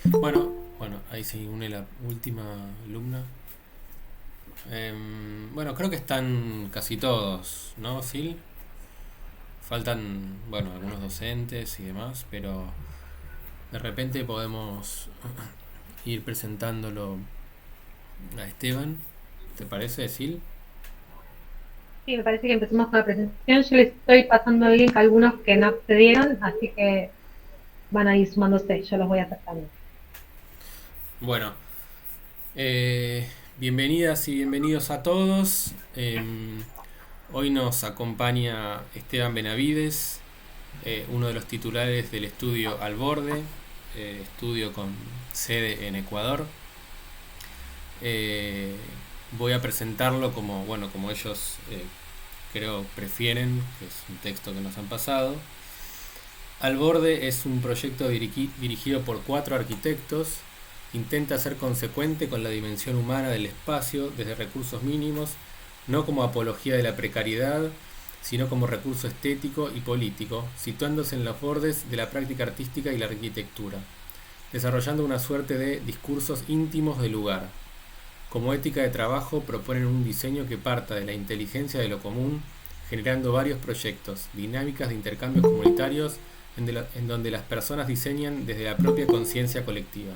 Bueno, bueno, ahí se une la última alumna. Bueno, creo que están casi todos, ¿no, Sil? Faltan, bueno, algunos docentes y demás, pero de repente podemos ir presentándolo a Esteban. ¿Te parece, Sil? Sí, me parece que empecemos con la presentación. Yo les estoy pasando el link a algunos que no accedieron, así que van a ir sumándose, yo los voy aceptando. Bueno, bienvenidas y bienvenidos a todos. Hoy nos acompaña Esteban Benavides, uno de los titulares del estudio Al Borde, estudio con sede en Ecuador. Eh, Voy a presentarlo como, bueno, como ellos creo prefieren, que es un texto que nos han pasado. Al Borde es un proyecto dirigido por 4 arquitectos. Intenta ser consecuente con la dimensión humana del espacio desde recursos mínimos, no como apología de la precariedad, sino como recurso estético y político, situándose en los bordes de la práctica artística y la arquitectura, desarrollando una suerte de discursos íntimos del lugar. Como ética de trabajo proponen un diseño que parta de la inteligencia de lo común, generando varios proyectos, dinámicas de intercambios comunitarios en donde las personas diseñan desde la propia conciencia colectiva.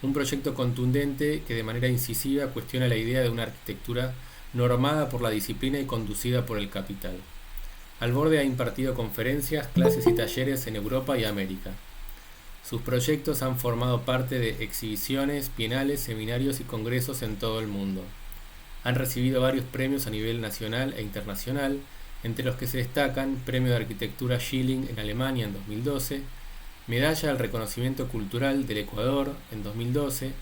Un proyecto contundente que de manera incisiva cuestiona la idea de una arquitectura normada por la disciplina y conducida por el capital. Alborde ha impartido conferencias, clases y talleres en Europa y América. Sus proyectos han formado parte de exhibiciones, bienales, seminarios y congresos en todo el mundo. Han recibido varios premios a nivel nacional e internacional, entre los que se destacan Premio de Arquitectura Schilling en Alemania en 2012, Medalla al Reconocimiento Cultural del Ecuador en 2012,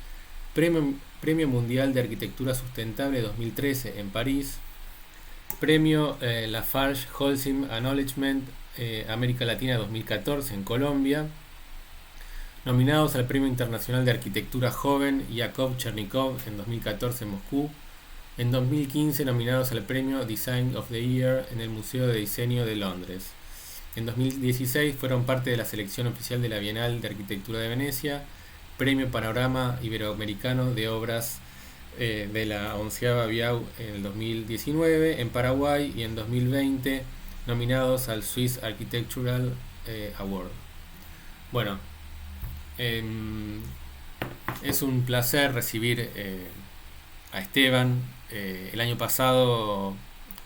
Premio Mundial de Arquitectura Sustentable 2013 en París, Premio Lafarge Holcim Acknowledgement América Latina 2014 en Colombia, nominados al Premio Internacional de Arquitectura Joven Yakov Chernikov en 2014 en Moscú, en 2015 nominados al Premio Design of the Year en el Museo de Diseño de Londres. En 2016 fueron parte de la selección oficial de la Bienal de Arquitectura de Venecia, Premio Panorama Iberoamericano de Obras de la onceava Biau en el 2019 en Paraguay y en 2020 nominados al Swiss Architectural Award. Bueno, eh, es un placer recibir a Esteban. El año pasado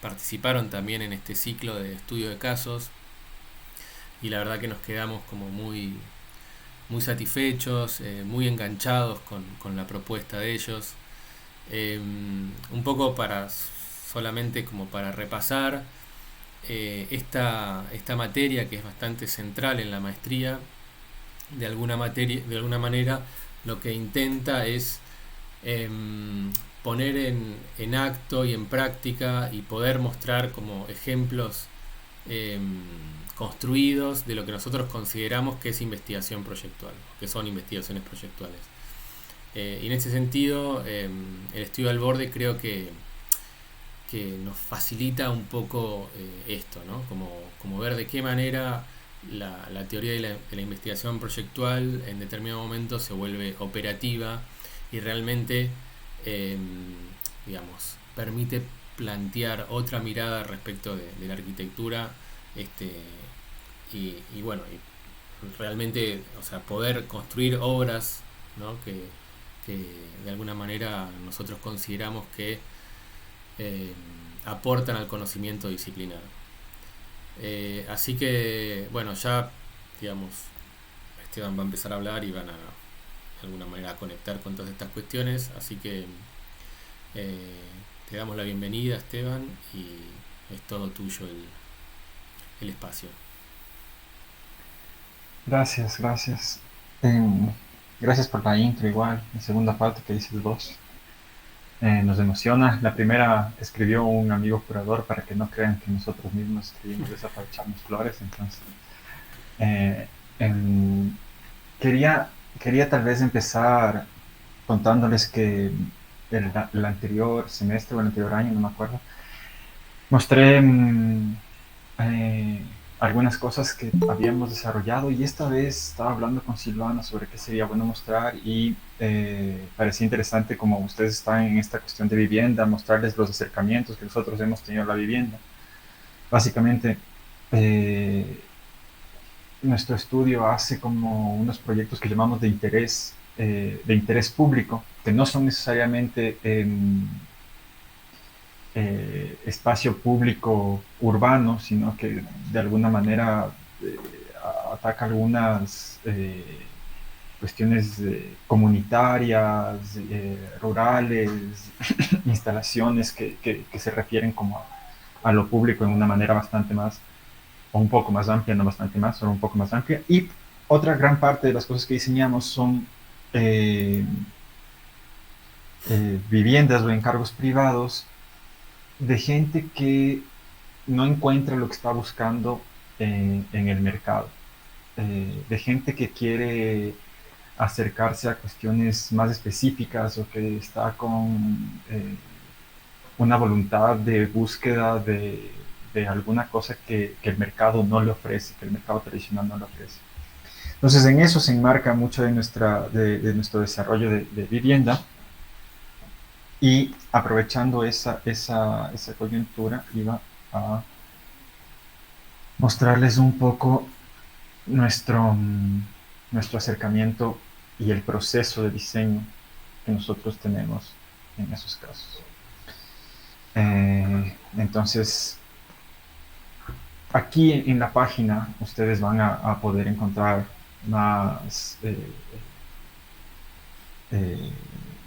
participaron también en este ciclo de estudio de casos y la verdad que nos quedamos como muy satisfechos, muy enganchados con la propuesta de ellos. Un poco para solamente como para repasar esta materia que es bastante central en la maestría, de alguna manera lo que intenta es poner en acto y en práctica y poder mostrar como ejemplos construidos de lo que nosotros consideramos que es investigación proyectual, que son investigaciones proyectuales. Y en ese sentido, el estudio al borde creo que nos facilita un poco esto, ¿no? Como ver de qué manera la teoría de la investigación proyectual en determinado momento se vuelve operativa y realmente, eh, digamos, permite plantear otra mirada respecto de la arquitectura este, y bueno, y realmente, o sea, poder construir obras, ¿no? Que de alguna manera nosotros consideramos que eh, aportan al conocimiento disciplinar. Así que, bueno, ya, digamos, Esteban va a empezar a hablar y van a, de alguna manera, a conectar con todas estas cuestiones. Así que eh, te damos la bienvenida, Esteban, y es todo tuyo el espacio. Gracias, gracias. Em, Gracias por la intro igual, la segunda parte que dices vos. Nos emociona. La primera escribió un amigo curador para que no crean que nosotros mismos escribimos esa para echarnos flores. Entonces, eh, em, quería, quería tal vez empezar contándoles que el anterior semestre o el anterior año, no me acuerdo, mostré eh, algunas cosas que habíamos desarrollado y esta vez estaba hablando con Silvana sobre qué sería bueno mostrar y parecía interesante como ustedes están en esta cuestión de vivienda, mostrarles los acercamientos que nosotros hemos tenido a la vivienda. Básicamente, eh, nuestro estudio hace como unos proyectos que llamamos de interés público, que no son necesariamente espacio público urbano, sino que de alguna manera eh, ataca algunas cuestiones comunitarias, rurales, instalaciones que se refieren como a lo público en una manera bastante más, o un poco más amplia, no bastante más, solo un poco más amplia. Y otra gran parte de las cosas que diseñamos son eh, viviendas o encargos privados de gente que no encuentra lo que está buscando en el mercado, de gente que quiere acercarse a cuestiones más específicas o que está con una voluntad de búsqueda de alguna cosa que el mercado no le ofrece, que el mercado tradicional no le ofrece. Entonces en eso se enmarca mucho de nuestro desarrollo de vivienda y aprovechando esa coyuntura iba a mostrarles un poco nuestro, nuestro acercamiento y el proceso de diseño que nosotros tenemos en esos casos. Entonces, aquí en la página ustedes van a poder encontrar más eh,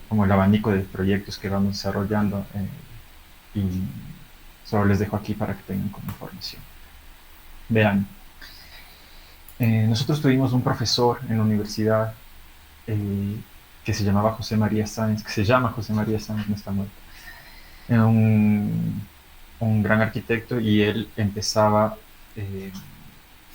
como el abanico de proyectos que vamos desarrollando y solo les dejo aquí para que tengan como información. Vean, nosotros tuvimos un profesor en la universidad eh, que se llamaba José María Sáenz, que se llama José María Sáenz, no está muerto. Un gran arquitecto y él empezaba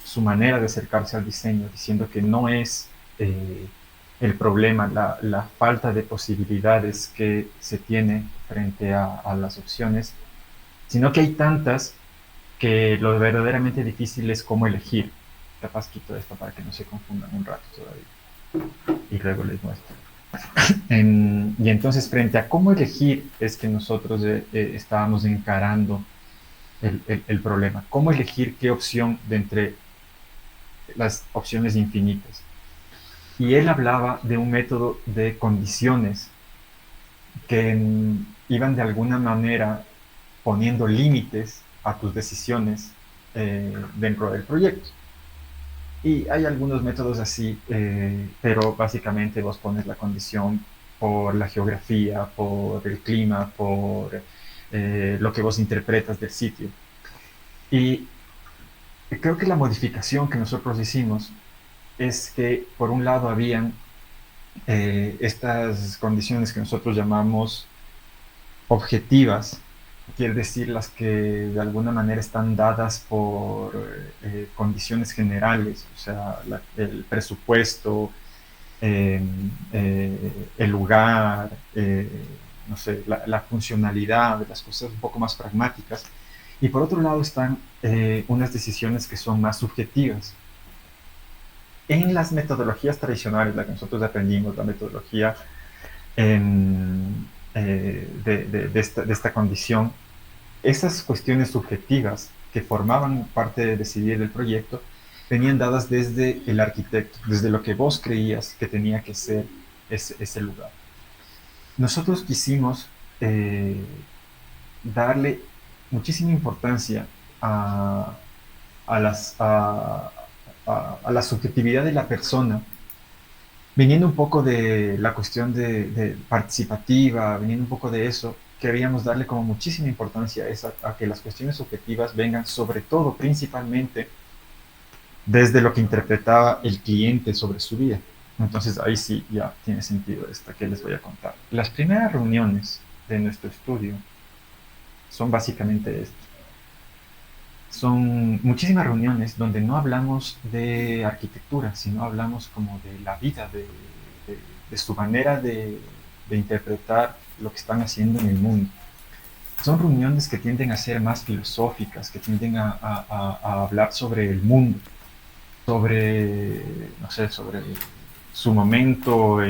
su manera de acercarse al diseño diciendo que no es el problema, la falta de posibilidades que se tiene frente a las opciones, sino que hay tantas que lo verdaderamente difícil es cómo elegir. Capaz quito esto para que no se confundan un rato todavía. Y luego les muestro. Y entonces frente a cómo elegir es que nosotros estábamos encarando el problema. ¿Cómo elegir qué opción de entre las opciones infinitas? Y él hablaba de un método de condiciones que iban de alguna manera poniendo límites a tus decisiones dentro del proyecto. Y hay algunos métodos así, pero básicamente vos pones la condición por la geografía, por el clima, por lo que vos interpretas del sitio. Y creo que la modificación que nosotros hicimos es que, por un lado, habían estas condiciones que nosotros llamamos objetivas, quiere decir las que de alguna manera están dadas por condiciones generales, o sea, el presupuesto, el lugar, no sé, la funcionalidad de las cosas un poco más pragmáticas. Y por otro lado están unas decisiones que son más subjetivas. En las metodologías tradicionales, la que nosotros aprendimos, la metodología de esta condición, esas cuestiones subjetivas que formaban parte de decidir el proyecto venían dadas desde el arquitecto, desde lo que vos creías que tenía que ser ese lugar. Nosotros quisimos darle muchísima importancia a, las, a la subjetividad de la persona, viniendo un poco de la cuestión de participativa, viniendo un poco de eso, queríamos darle como muchísima importancia a que las cuestiones subjetivas vengan sobre todo, principalmente, desde lo que interpretaba el cliente sobre su vida. Entonces ahí sí ya tiene sentido esto que les voy a contar. Las primeras reuniones de nuestro estudio son básicamente esto. Son muchísimas reuniones donde no hablamos de arquitectura, sino hablamos como de la vida, de su manera de interpretar lo que están haciendo en el mundo. son reuniones que tienden a ser más filosóficas, que tienden a hablar sobre el mundo, sobre, no sé, sobre su momento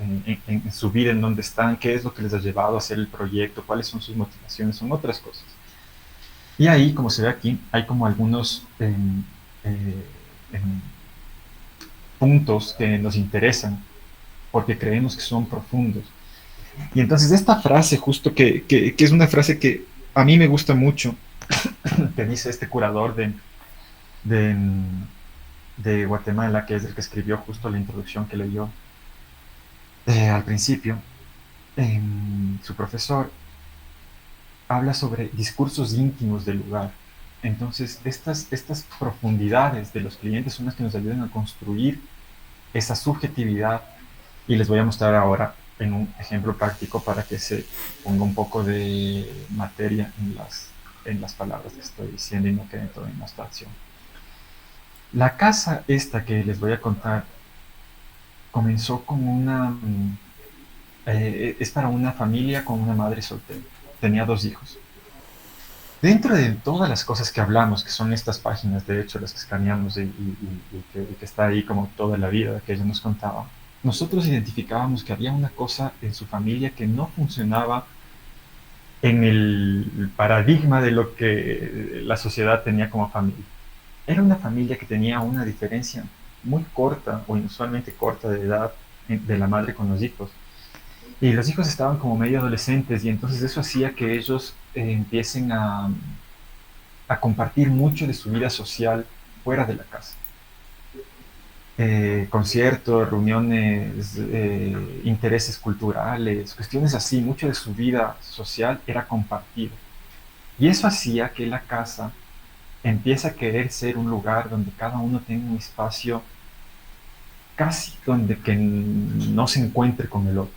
en su vida, en dónde están, qué es lo que les ha llevado a hacer el proyecto, cuáles son sus motivaciones, son otras cosas. Y ahí, como se ve aquí, hay como algunos eh, em, puntos que nos interesan porque creemos que son profundos. Y entonces esta frase, justo que es una frase que a mí me gusta mucho, que dice este curador de, de Guatemala, que es el que escribió justo la introducción que leyó al principio, su profesor habla sobre discursos íntimos del lugar. Entonces, estas profundidades de los clientes son las que nos ayudan a construir esa subjetividad y les voy a mostrar ahora en un ejemplo práctico para que se ponga un poco de materia en las palabras que estoy diciendo y no quede todo en abstracción. La casa esta que les voy a contar comenzó como es para una familia con una madre soltera. Tenía 2 hijos. Dentro de todas las cosas que hablamos, que son estas páginas, de hecho, las que escaneamos y que está ahí como toda la vida que ella nos contaba, nosotros identificábamos que había una cosa en su familia que no funcionaba en el paradigma de lo que la sociedad tenía como familia. Era una familia que tenía una diferencia muy corta o inusualmente corta de edad de la madre con los hijos. Y los hijos estaban como medio adolescentes y entonces eso hacía que ellos empiecen a compartir mucho de su vida social fuera de la casa. Conciertos, reuniones, intereses culturales, cuestiones así, mucho de su vida social era compartido. Y eso hacía que la casa empiece a querer ser un lugar donde cada uno tenga un espacio casi donde que no se encuentre con el otro.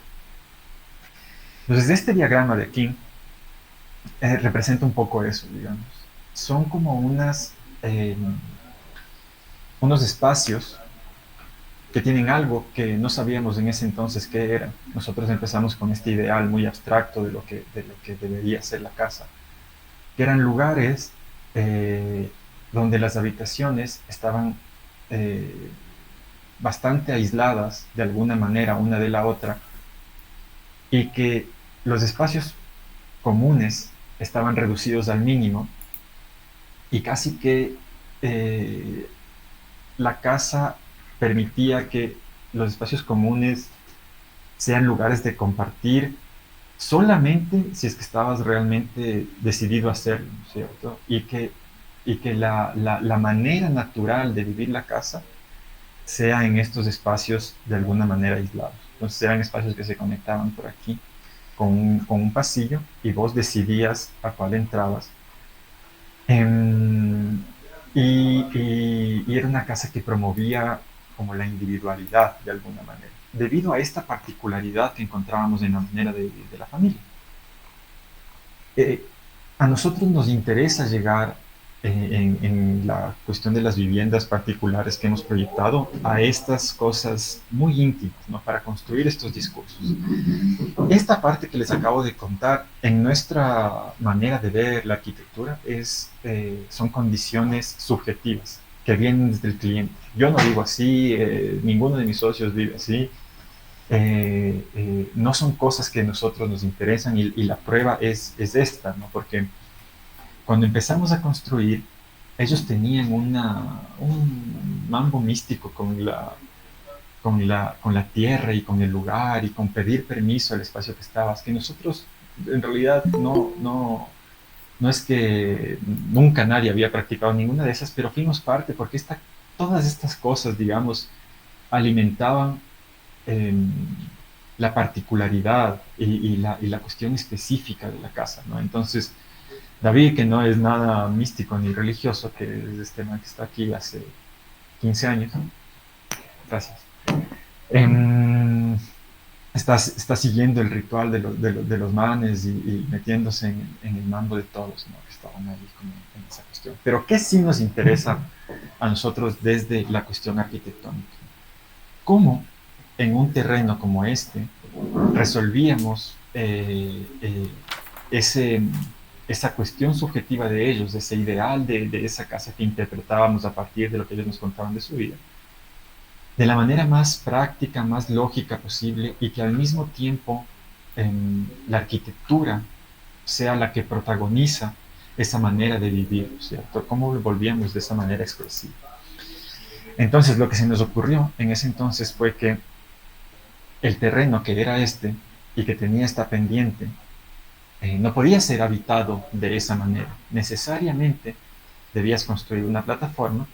Entonces, este diagrama de aquí representa un poco eso, digamos. Son como unos espacios que tienen algo que no sabíamos en ese entonces qué era. Nosotros empezamos con este ideal muy abstracto de lo que debería ser la casa, que eran lugares donde las habitaciones estaban bastante aisladas de alguna manera una de la otra y que los espacios comunes estaban reducidos al mínimo y casi que eh, la casa permitía que los espacios comunes sean lugares de compartir solamente si es que estabas realmente decidido a hacerlo, ¿cierto? Y que la manera natural de vivir la casa sea en estos espacios de alguna manera aislados. Entonces eran espacios que se conectaban por aquí con un pasillo y vos decidías a cuál entrabas. Em, y era una casa que promovía como la individualidad de alguna manera, debido a esta particularidad que encontrábamos en la manera de vivir de la familia. Eh, a nosotros nos interesa llegar en la cuestión de las viviendas particulares que hemos proyectado a estas cosas muy íntimas, ¿no? Para construir estos discursos. Esta parte que les acabo de contar, en nuestra manera de ver la arquitectura, son condiciones subjetivas que vienen desde el cliente. Yo no vivo así, ninguno de mis socios vive así. No son cosas que a nosotros nos interesan y la prueba es esta, ¿no? Porque cuando empezamos a construir, ellos tenían un mambo místico con la tierra y con el lugar y con pedir permiso al espacio que estabas, que nosotros en realidad no es que nunca nadie había practicado ninguna de esas, pero fuimos parte porque todas estas cosas, digamos, alimentaban eh, la particularidad y la cuestión específica de la casa, ¿no? Entonces, David, que no es nada místico ni religioso, que es este man que está aquí hace 15 años, ¿no? Gracias. Está siguiendo el ritual de los manes y metiéndose en el mambo de todos, ¿no? Que estaban ahí como en esa cuestión. Pero ¿qué sí nos interesa a nosotros desde la cuestión arquitectónica? ¿Cómo en un terreno como este resolvíamos ese, esa cuestión subjetiva de ellos, ese ideal de esa casa que interpretábamos a partir de lo que ellos nos contaban de su vida, de la manera más práctica, más lógica posible y que al mismo tiempo la arquitectura sea la que protagoniza esa manera de vivir, ¿cierto? ¿Cómo volvíamos de esa manera expresiva? Entonces, lo que se nos ocurrió en ese entonces fue que el terreno que era este y que tenía esta pendiente no podía ser habitado de esa manera. Necesariamente debías construir una plataforma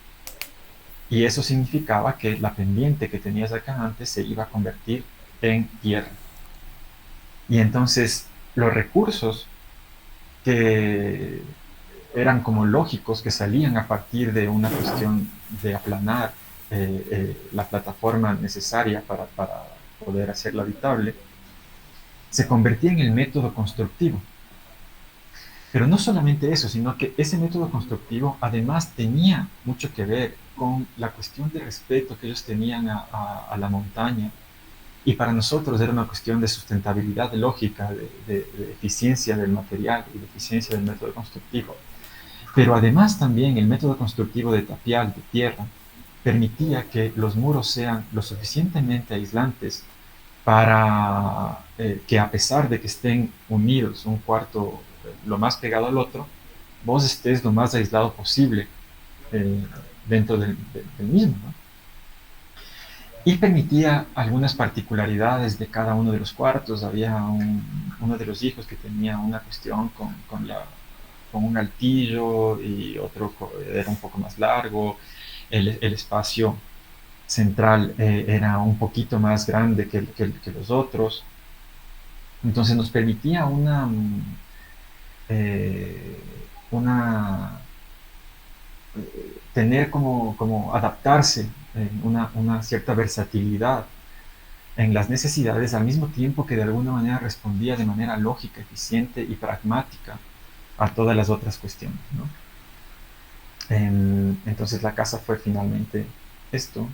y eso significaba que la pendiente que tenías acá antes se iba a convertir en tierra. Y entonces los recursos que eran como lógicos, que salían a partir de una cuestión de aplanar la plataforma necesaria para poder hacerla habitable, se convertía en el método constructivo. Pero no solamente eso, sino que ese método constructivo además tenía mucho que ver con la cuestión de respeto que ellos tenían a la montaña. Y para nosotros era una cuestión de sustentabilidad lógica, de eficiencia del material y de eficiencia del método constructivo. Pero además también el método constructivo de tapial, de tierra, permitía que los muros sean lo suficientemente aislantes para que a pesar de que estén unidos un cuarto lo más pegado al otro, vos estés lo más aislado posible eh, dentro del mismo, ¿no? Y permitía algunas particularidades de cada uno de los cuartos. Había uno de los hijos que tenía una cuestión con un altillo y otro era un poco más largo. El espacio central era un poquito más grande que los otros. Entonces nos permitía eh, una tener como adaptarse, una cierta versatilidad en las necesidades al mismo tiempo que de alguna manera respondía de manera lógica, eficiente y pragmática a todas las otras cuestiones, ¿no? Entonces la casa fue finalmente esto.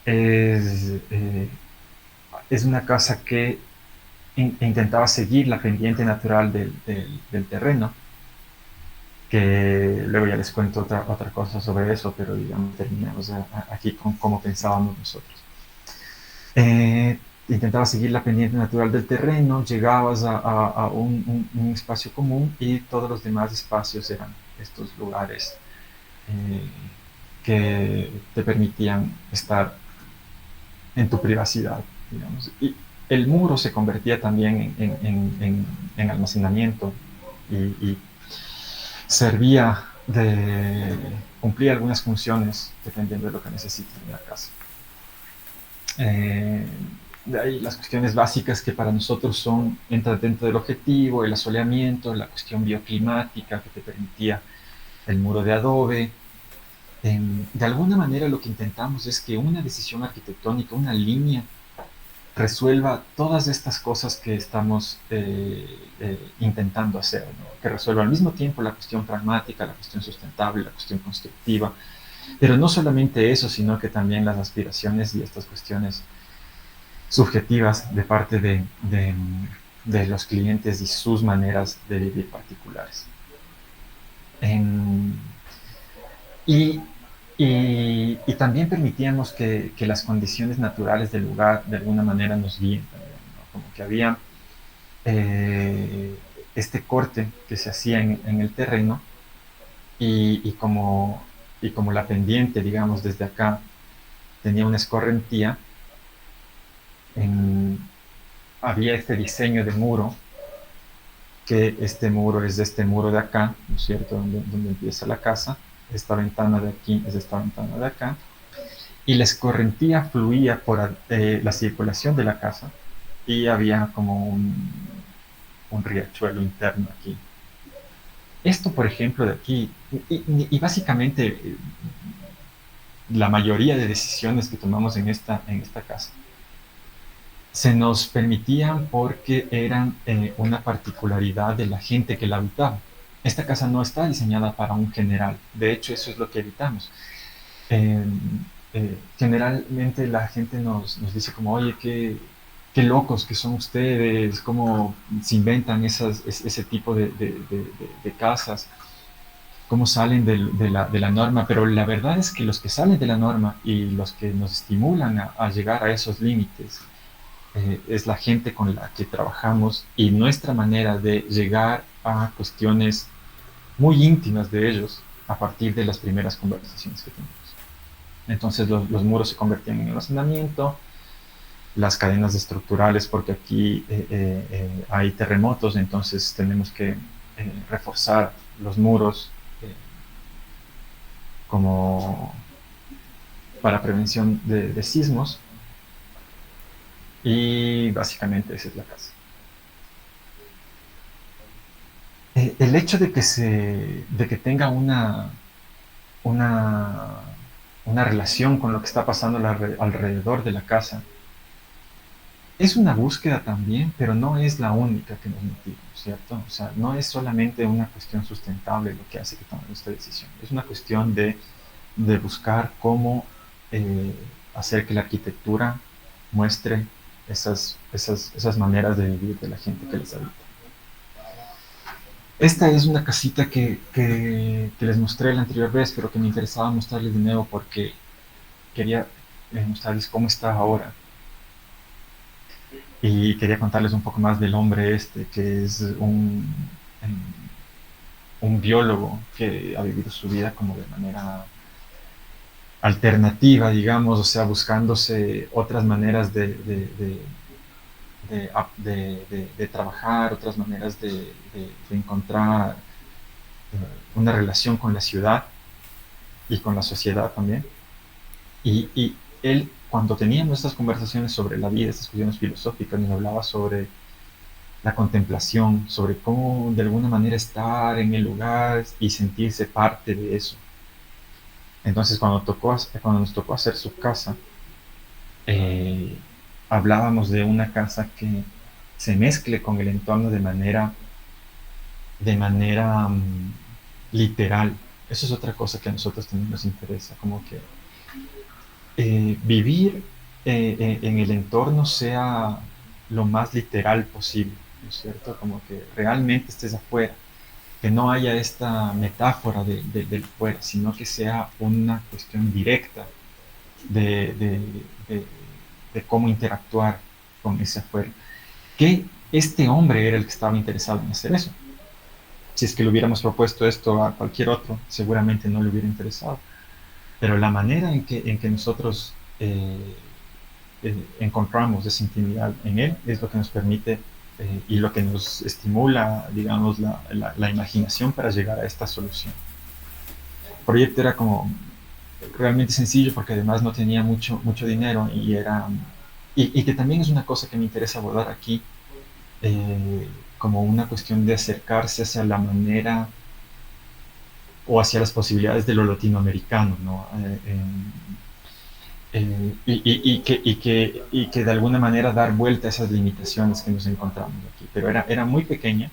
Es, eh, es una casa que intentaba seguir la pendiente natural del terreno, que luego ya les cuento otra cosa sobre eso, pero digamos, terminamos aquí con cómo pensábamos nosotros. Intentaba seguir la pendiente natural del terreno, llegabas a un espacio común y todos los demás espacios eran estos lugares eh, que te permitían estar en tu privacidad, digamos. Y el muro se convertía también en almacenamiento y servía de cumplir algunas funciones dependiendo de lo que necesiten en la casa. De ahí las cuestiones básicas que para nosotros entran dentro del objetivo, el asoleamiento, la cuestión bioclimática que te permitía el muro de adobe. De alguna manera lo que intentamos es que una decisión arquitectónica, una línea, resuelva todas estas cosas que estamos intentando hacer, ¿no? Que resuelva al mismo tiempo la cuestión pragmática, la cuestión sustentable, la cuestión constructiva, pero no solamente eso, sino que también las aspiraciones y estas cuestiones subjetivas de parte de los clientes y sus maneras de vivir particulares. Y, y también permitíamos que las condiciones naturales del lugar de alguna manera nos guíen también, ¿no? Como que había este corte que se hacía en el terreno y como la pendiente, digamos, desde acá tenía una escorrentía, había este diseño de muro, que este muro es de este muro de acá, ¿no es cierto?, donde empieza la casa. Esta ventana de aquí es esta ventana de acá, y la escorrentía fluía por la circulación de la casa y había como un riachuelo interno aquí. Esto, por ejemplo, de aquí, y básicamente la mayoría de decisiones que tomamos en esta casa se nos permitían porque eran una particularidad de la gente que la habitaba. Esta casa no está diseñada para un general, de hecho eso es lo que evitamos. Generalmente la gente nos dice como, oye, ¿qué qué locos que son ustedes, cómo se inventan ese tipo de casas, cómo salen de la norma, pero la verdad es que los que salen de la norma y los que nos estimulan a llegar a esos límites es la gente con la que trabajamos y nuestra manera de llegar a cuestiones muy íntimas de ellos a partir de las primeras conversaciones que tenemos. Entonces los muros se convertían en el razonamiento, las cadenas estructurales, porque aquí hay terremotos, entonces tenemos que reforzar los muros como para prevención de sismos, y básicamente esa es la casa. El hecho de que tenga una, una relación con lo que está pasando alrededor de la casa es una búsqueda también, pero no es la única que nos motiva, ¿cierto? O sea, no es solamente una cuestión sustentable lo que hace que tomemos esta decisión. Es una cuestión de buscar cómo hacer que la arquitectura muestre esas maneras de vivir de la gente que les habita. Esta es una casita que les mostré la anterior vez, pero que me interesaba mostrarles de nuevo porque quería mostrarles cómo está ahora. Y quería contarles un poco más del hombre este, que es un biólogo que ha vivido su vida como de manera alternativa, digamos, o sea, buscándose otras maneras de trabajar, otras maneras de encontrar una relación con la ciudad y con la sociedad también. Y él, cuando teníamos estas conversaciones sobre la vida, estas cuestiones filosóficas, nos hablaba sobre la contemplación, sobre cómo de alguna manera estar en el lugar y sentirse parte de eso. Entonces, cuando nos tocó hacer su casa, hablábamos de una casa que se mezcle con el entorno de manera literal. Eso es otra cosa que a nosotros también nos interesa, como que vivir en el entorno sea lo más literal posible, ¿no es cierto? Como que realmente estés afuera, que no haya esta metáfora del fuera, sino que sea una cuestión directa de, de, de, de cómo interactuar con ese afuera. Que este hombre era el que estaba interesado en hacer eso. Si es que le hubiéramos propuesto esto a cualquier otro, seguramente no le hubiera interesado. Pero la manera en que nosotros encontramos esa intimidad en él es lo que nos permite y lo que nos estimula, digamos, la imaginación para llegar a esta solución. El proyecto era como realmente sencillo porque además no tenía mucho dinero y que también es una cosa que me interesa abordar aquí, como una cuestión de acercarse hacia la manera o hacia las posibilidades de lo latinoamericano, ¿no? Y que de alguna manera dar vuelta a esas limitaciones que nos encontramos aquí. Pero era muy pequeña,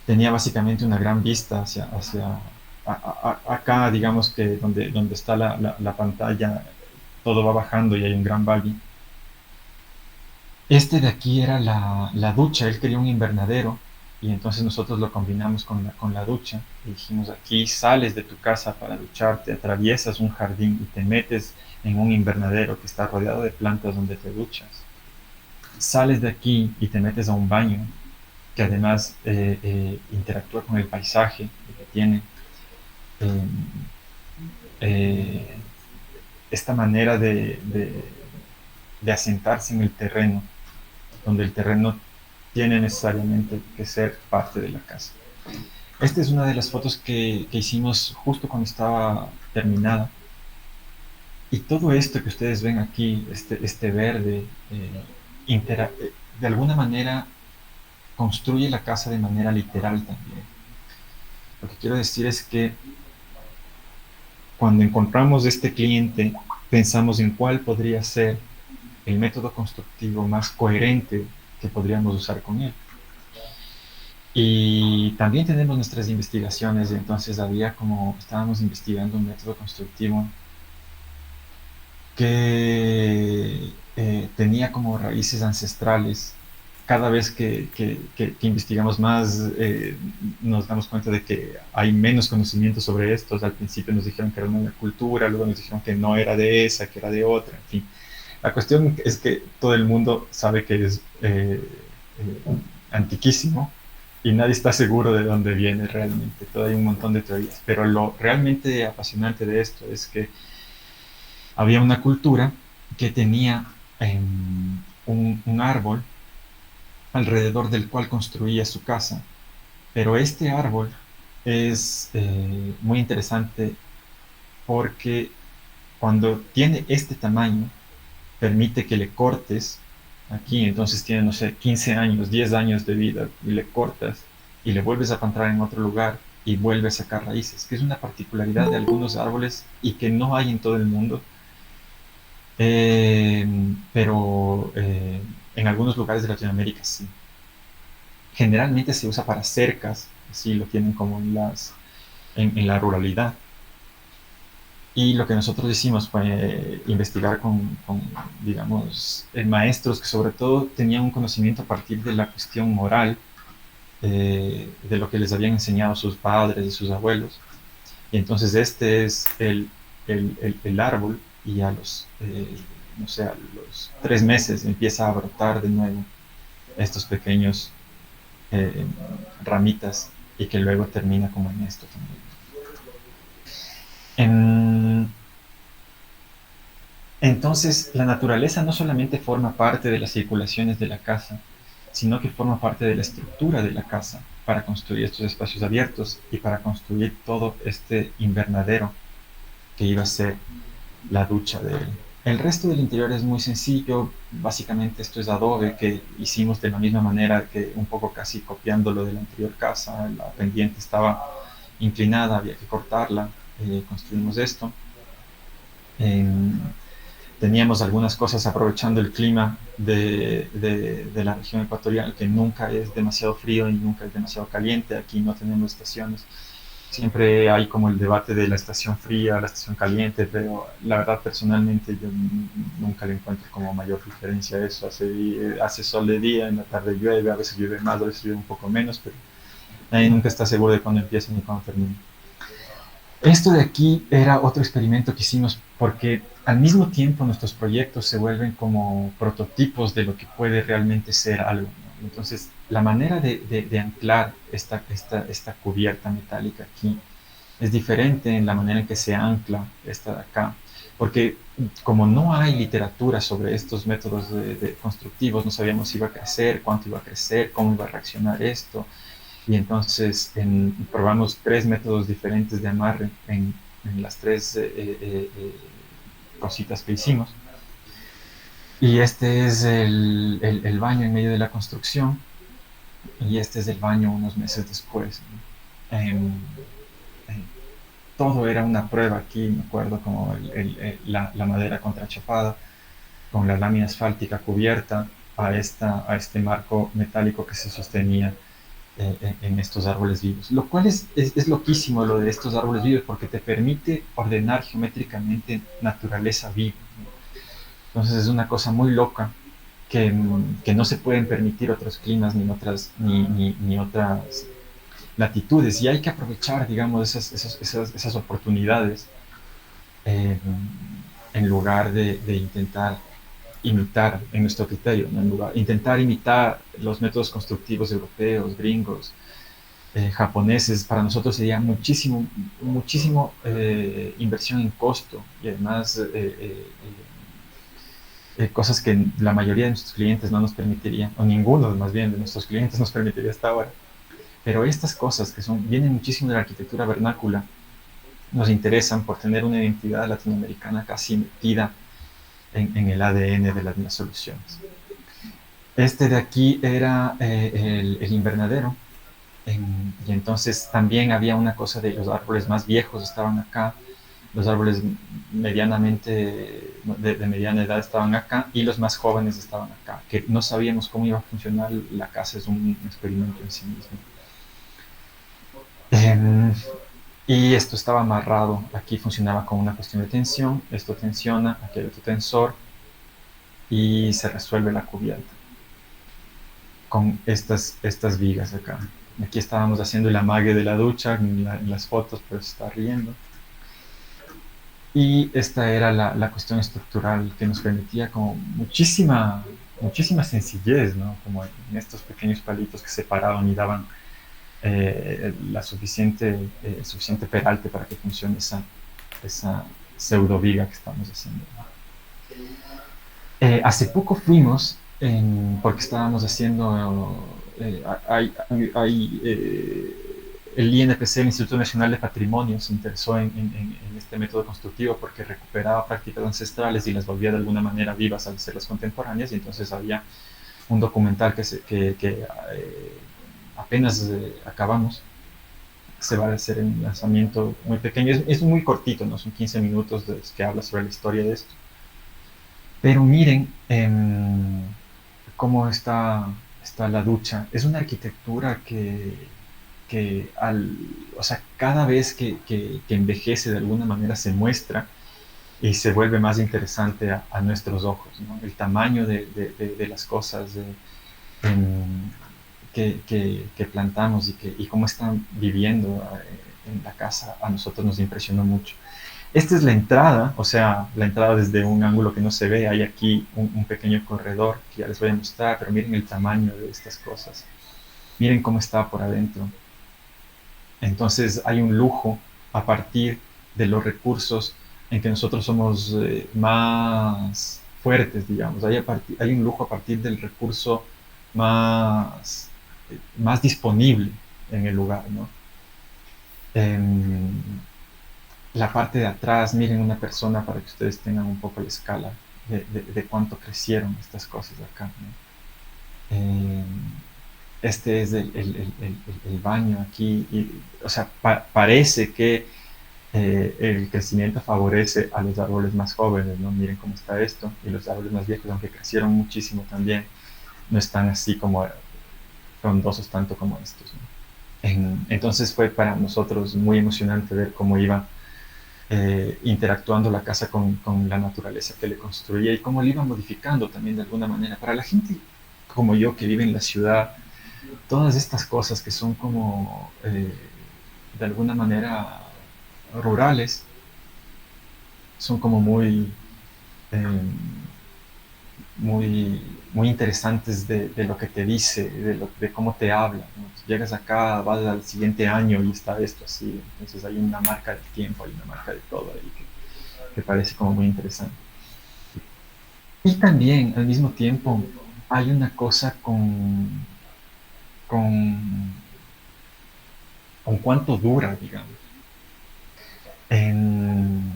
tenía básicamente una gran vista hacia acá, digamos que donde está la pantalla, todo va bajando y hay un gran valle. Este de aquí era la ducha, él quería un invernadero y entonces nosotros lo combinamos con la ducha y dijimos, aquí sales de tu casa para ducharte, atraviesas un jardín y te metes en un invernadero que está rodeado de plantas donde te duchas. Sales de aquí y te metes a un baño que además interactúa con el paisaje que tiene. Esta manera de asentarse en el terreno, donde el terreno tiene necesariamente que ser parte de la casa. Esta es una de las fotos que hicimos justo cuando estaba terminada. Y todo esto que ustedes ven aquí, este verde, de alguna manera construye la casa de manera literal también. Lo que quiero decir es que cuando encontramos este cliente, pensamos en cuál podría ser el método constructivo más coherente que podríamos usar con él. Y también tenemos nuestras investigaciones, entonces estábamos investigando un método constructivo que tenía como raíces ancestrales. Cada vez que investigamos más, nos damos cuenta de que hay menos conocimiento sobre estos. Al principio nos dijeron que era una cultura, luego nos dijeron que no era de esa, que era de otra, en fin. La cuestión es que todo el mundo sabe que es antiquísimo y nadie está seguro de dónde viene realmente. Todavía hay un montón de teorías. Pero lo realmente apasionante de esto es que había una cultura que tenía un árbol alrededor del cual construía su casa. Pero este árbol es muy interesante porque cuando tiene este tamaño, permite que le cortes aquí, entonces tiene, no sé, 15 años, 10 años de vida, y le cortas y le vuelves a plantar en otro lugar y vuelve a sacar raíces, que es una particularidad de algunos árboles y que no hay en todo el mundo. Eh, pero en algunos lugares de Latinoamérica sí. Generalmente se usa para cercas, así lo tienen como en la ruralidad. Y lo que nosotros hicimos fue investigar digamos, maestros que sobre todo tenían un conocimiento a partir de la cuestión moral, de lo que les habían enseñado sus padres y sus abuelos. Y entonces este es el árbol y a los, no sé, a los 3 meses empieza a brotar de nuevo estos pequeños ramitas y que luego termina como en esto también. Entonces, la naturaleza no solamente forma parte de las circulaciones de la casa, sino que forma parte de la estructura de la casa para construir estos espacios abiertos y para construir todo este invernadero que iba a ser la ducha de él. El resto del interior es muy sencillo, básicamente esto es adobe que hicimos de la misma manera que un poco casi copiando lo de la anterior casa, la pendiente estaba inclinada, había que cortarla, construimos esto. Teníamos algunas cosas aprovechando el clima de la región ecuatorial, que nunca es demasiado frío y nunca es demasiado caliente. Aquí no tenemos estaciones. Siempre hay como el debate de la estación fría, la estación caliente, pero la verdad personalmente yo nunca le encuentro como mayor diferencia a eso. Hace sol de día, en la tarde llueve, a veces llueve más, a veces llueve un poco menos, pero nadie nunca está seguro de cuándo empieza ni cuándo termina. Esto de aquí era otro experimento que hicimos porque al mismo tiempo nuestros proyectos se vuelven como prototipos de lo que puede realmente ser algo, ¿no? Entonces, la manera de anclar esta cubierta metálica aquí es diferente en la manera en que se ancla esta de acá, porque como no hay literatura sobre estos métodos constructivos, no sabíamos si iba a crecer, cuánto iba a crecer, cómo iba a reaccionar esto. Y entonces probamos 3 métodos diferentes de amarre en las 3 cositas que hicimos. Y este es el baño en medio de la construcción y este es el baño unos meses después, ¿no? Todo era una prueba aquí, me acuerdo, como la madera contrachapada con la lámina asfáltica cubierta a este marco metálico que se sostenía en estos árboles vivos. Lo cual es loquísimo lo de estos árboles vivos porque te permite ordenar geométricamente naturaleza viva, ¿no? Entonces es una cosa muy loca que no se pueden permitir otros climas ni otras latitudes y hay que aprovechar, digamos, esas oportunidades eh, en lugar de intentar imitar en nuestro criterio, ¿no? Intentar imitar los métodos constructivos europeos, gringos, japoneses, para nosotros sería muchísimo inversión en costo y además cosas que la mayoría de nuestros clientes no nos permitirían, o ninguno más bien de nuestros clientes nos permitiría hasta ahora. Pero estas cosas que vienen muchísimo de la arquitectura vernácula nos interesan por tener una identidad latinoamericana casi metida en el ADN de las soluciones. Este de aquí era el invernadero y entonces también había una cosa de los árboles más viejos estaban acá, los árboles medianamente de mediana edad estaban acá y los más jóvenes estaban acá, que no sabíamos cómo iba a funcionar la casa, es un experimento en sí mismo. Y esto estaba amarrado, aquí funcionaba con una cuestión de tensión, esto tensiona, aquí hay otro tensor, y se resuelve la cubierta con estas vigas acá. Aquí estábamos haciendo el amague de la ducha en las fotos, pero se está riendo. Y esta era la cuestión estructural que nos permitía como muchísima sencillez, ¿no? Como en estos pequeños palitos que se paraban y daban suficiente peralte para que funcione esa pseudo viga que estamos haciendo. Hace poco fuimos, porque estábamos haciendo, el INPC, el Instituto Nacional de Patrimonio, se interesó en este método constructivo porque recuperaba prácticas ancestrales y las volvía de alguna manera vivas al hacerlas contemporáneas, y entonces había un documental que apenas acabamos. Se va a hacer un lanzamiento muy pequeño, es muy cortito, ¿no? Son 15 minutos que habla sobre la historia de esto. Pero miren cómo está la ducha. Es una arquitectura o sea, cada vez que envejece de alguna manera se muestra y se vuelve más interesante a nuestros ojos, ¿no? El tamaño de las cosas que plantamos y cómo están viviendo en la casa, a nosotros nos impresionó mucho. Esta es la entrada, o sea, la entrada desde un ángulo que no se ve. Hay aquí un pequeño corredor que ya les voy a mostrar, pero miren el tamaño de estas cosas. Miren cómo está por adentro. Entonces hay un lujo a partir de los recursos en que nosotros somos más fuertes, digamos. Hay un lujo a partir del recurso más disponible en el lugar, ¿no? La parte de atrás, miren una persona para que ustedes tengan un poco la escala de cuánto crecieron estas cosas de acá, ¿no? Este es el baño aquí, o sea, parece que el crecimiento favorece a los árboles más jóvenes, ¿no? Miren cómo está esto, y los árboles más viejos, aunque crecieron muchísimo también, no están así como frondosos tanto como estos, ¿no? Entonces fue para nosotros muy emocionante ver cómo iba interactuando la casa con la naturaleza que le construía y cómo le iba modificando también de alguna manera. Para la gente como yo que vive en la ciudad, todas estas cosas que son como de alguna manera rurales son como eh, muy, muy interesantes de lo que te dice, de cómo te habla, ¿no? Llegas acá, vas al siguiente año y está esto así, entonces hay una marca del tiempo, hay una marca de todo ahí que parece como muy interesante. Y también al mismo tiempo hay una cosa con, con cuánto dura, digamos. En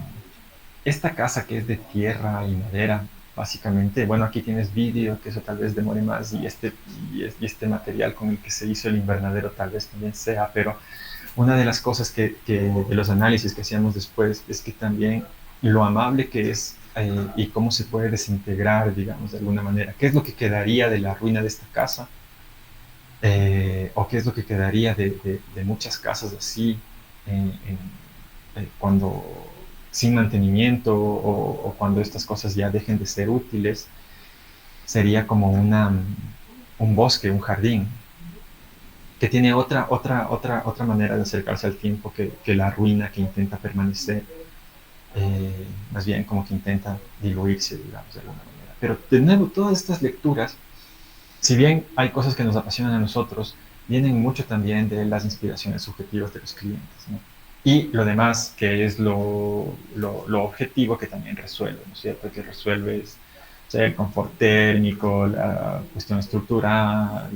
esta casa que es de tierra y madera, básicamente, bueno, aquí tienes vídeo, que eso tal vez demore más, y este material con el que se hizo el invernadero tal vez también sea, pero una de las cosas de los análisis que hacíamos después es que también lo amable que es y cómo se puede desintegrar, digamos, de alguna manera. ¿Qué es lo que quedaría de la ruina de esta casa? ¿O qué es lo que quedaría de muchas casas así cuando sin mantenimiento o cuando estas cosas ya dejen de ser útiles? Sería como un bosque, un jardín, que tiene otra manera de acercarse al tiempo que la ruina que intenta permanecer, más bien como que intenta diluirse, digamos, de alguna manera. Pero de nuevo, todas estas lecturas, si bien hay cosas que nos apasionan a nosotros, vienen mucho también de las inspiraciones subjetivas de los clientes, ¿no? Y lo demás, que es lo objetivo que también resuelve, ¿no es cierto? Que resuelve el confort térmico, la cuestión estructural,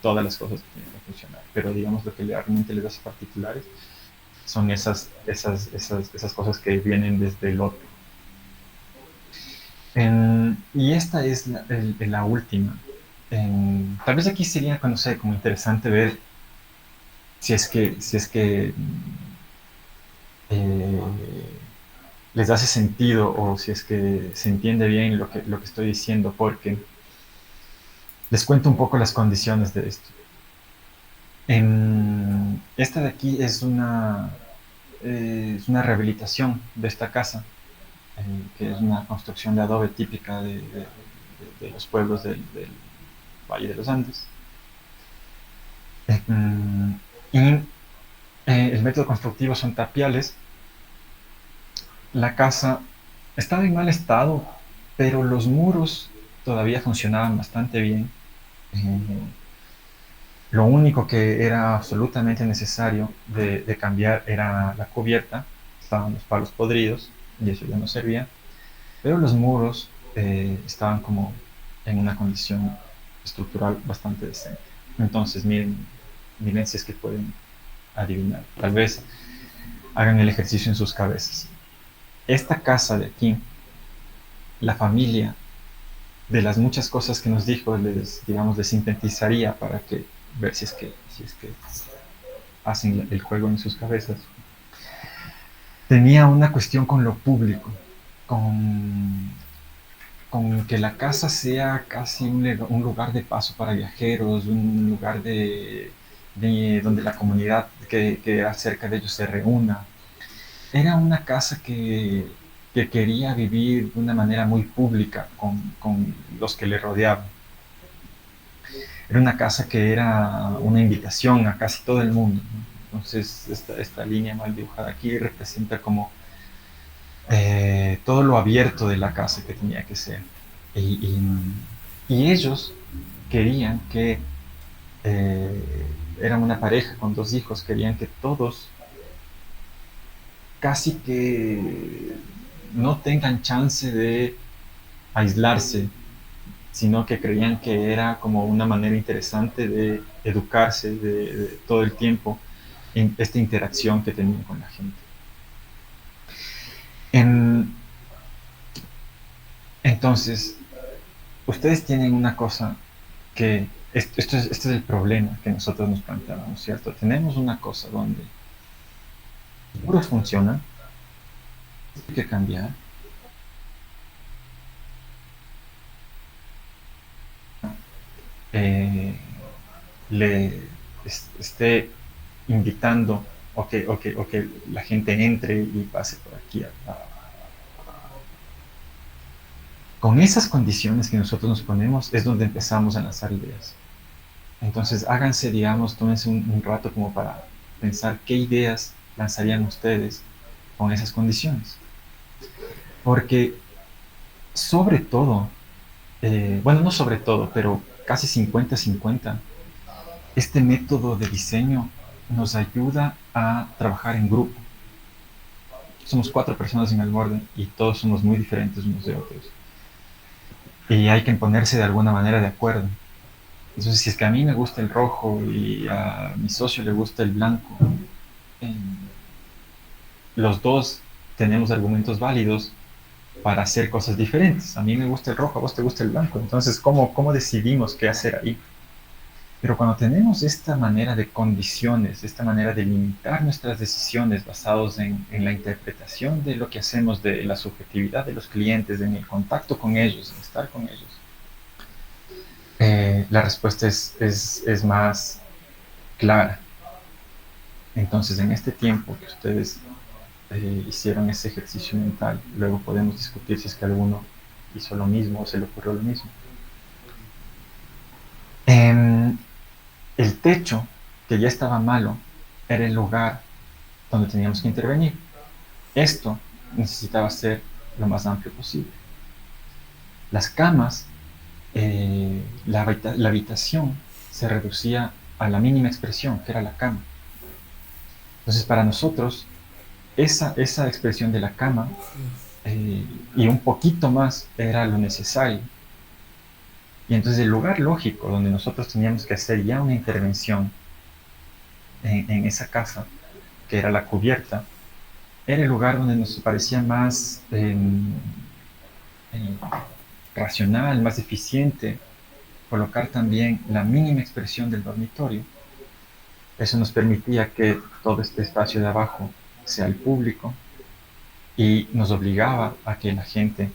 todas las cosas que tienen que funcionar. Pero digamos lo que realmente les hace particulares son esas cosas que vienen desde el otro. Y esta es la última. Tal vez aquí sería, no sé, como interesante ver si es que eh, les hace sentido o si es que se entiende bien lo que estoy diciendo, porque les cuento un poco las condiciones de esto. Esta de aquí es una rehabilitación de esta casa, que es una construcción de adobe típica de los pueblos del Valle de los Andes. Y el método constructivo son tapiales. La casa estaba en mal estado, pero los muros todavía funcionaban bastante bien. Eh, lo único que era absolutamente necesario de cambiar era la cubierta. Estaban los palos podridos y eso ya no servía. Pero los muros estaban como en una condición estructural bastante decente. Entonces, miren si es que pueden adivinar. Tal vez hagan el ejercicio en sus cabezas. Esta casa de aquí, la familia, de las muchas cosas que nos dijo, les sintetizaría para que ver si es que hacen el juego en sus cabezas. Tenía una cuestión con lo público, con, con que la casa sea casi un lugar de paso para viajeros, un lugar de donde la comunidad que acerca de ellos se reúna. Era una casa que quería vivir de una manera muy pública con los que le rodeaban. Era una casa que era una invitación a casi todo el mundo, ¿no? Entonces, esta línea mal dibujada aquí representa como todo lo abierto de la casa que tenía que ser. Y, y- y ellos querían que, eran una pareja con 2 hijos, querían que todos casi que no tengan chance de aislarse, sino que creían que era como una manera interesante de educarse de todo el tiempo en esta interacción que tenían con la gente. En- entonces, ustedes tienen una cosa que, este es el problema que nosotros nos planteamos, ¿cierto? Tenemos una cosa donde los muros funcionan, hay que cambiar, eh, le esté invitando o que la gente entre y pase por aquí. Con esas condiciones que nosotros nos ponemos es donde empezamos a lanzar ideas. Entonces háganse, digamos, tómense un rato como para pensar qué ideas lanzarían ustedes con esas condiciones. Porque sobre todo, bueno, no sobre todo, pero casi 50-50, este método de diseño nos ayuda a trabajar en grupo. Somos 4 personas en el borde y todos somos muy diferentes unos de otros. Y hay que ponerse de alguna manera de acuerdo. Entonces, si es que a mí me gusta el rojo y a mi socio le gusta el blanco, eh, los dos tenemos argumentos válidos para hacer cosas diferentes. A mí me gusta el rojo, a vos te gusta el blanco. Entonces, ¿cómo decidimos qué hacer ahí? Pero cuando tenemos esta manera de condiciones, esta manera de limitar nuestras decisiones basados en la interpretación de lo que hacemos, de la subjetividad de los clientes, en el contacto con ellos, en estar con ellos, la respuesta es más clara. Entonces, en este tiempo que ustedes hicieron ese ejercicio mental, luego podemos discutir si es que alguno hizo lo mismo o se le ocurrió lo mismo. En el techo, que ya estaba malo, era el lugar donde teníamos que intervenir. Esto necesitaba ser lo más amplio posible. Las camas, la habitación se reducía a la mínima expresión, que era la cama. Entonces, para nosotros, esa expresión de la cama y un poquito más era lo necesario. Y entonces el lugar lógico donde nosotros teníamos que hacer ya una intervención en esa casa, que era la cubierta, era el lugar donde nos parecía más eh, racional, más eficiente colocar también la mínima expresión del dormitorio. Eso nos permitía que todo este espacio de abajo sea el público y nos obligaba a que la gente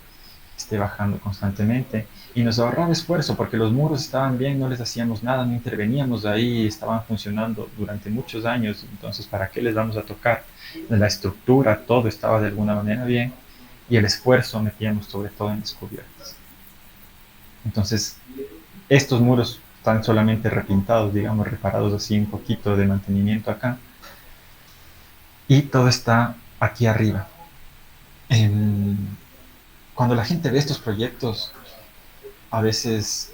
esté bajando constantemente y nos ahorraba esfuerzo porque los muros estaban bien, no les hacíamos nada, no interveníamos ahí, estaban funcionando durante muchos años, entonces ¿para qué les vamos a tocar? La estructura, todo estaba de alguna manera bien y el esfuerzo metíamos sobre todo en las cubiertas. Entonces, estos muros están solamente repintados, digamos, reparados así un poquito de mantenimiento acá. Y todo está aquí arriba. Cuando la gente ve estos proyectos, a veces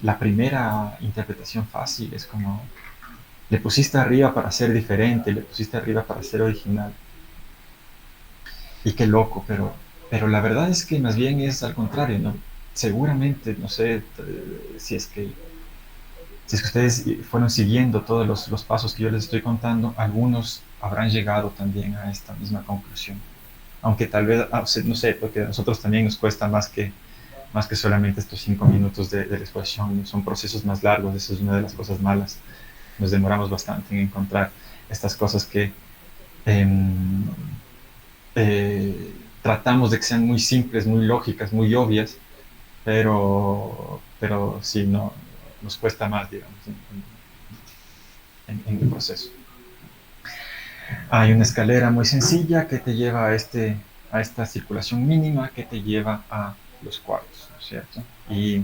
la primera interpretación fácil es como, le pusiste arriba para ser diferente, le pusiste arriba para ser original. Y qué loco, pero la verdad es que más bien es al contrario, ¿no? Seguramente, no sé si es que ustedes fueron siguiendo todos los pasos que yo les estoy contando, algunos habrán llegado también a esta misma conclusión. Aunque tal vez, no sé, porque a nosotros también nos cuesta más que solamente estos 5 minutos de la exposición, son procesos más largos, eso es una de las cosas malas. Nos demoramos bastante en encontrar estas cosas que em, tratamos de que sean muy simples, muy lógicas, muy obvias, pero sí, no, nos cuesta más, digamos, en el proceso. Hay una escalera muy sencilla que te lleva a esta circulación mínima que te lleva a los cuartos, ¿no es cierto? Y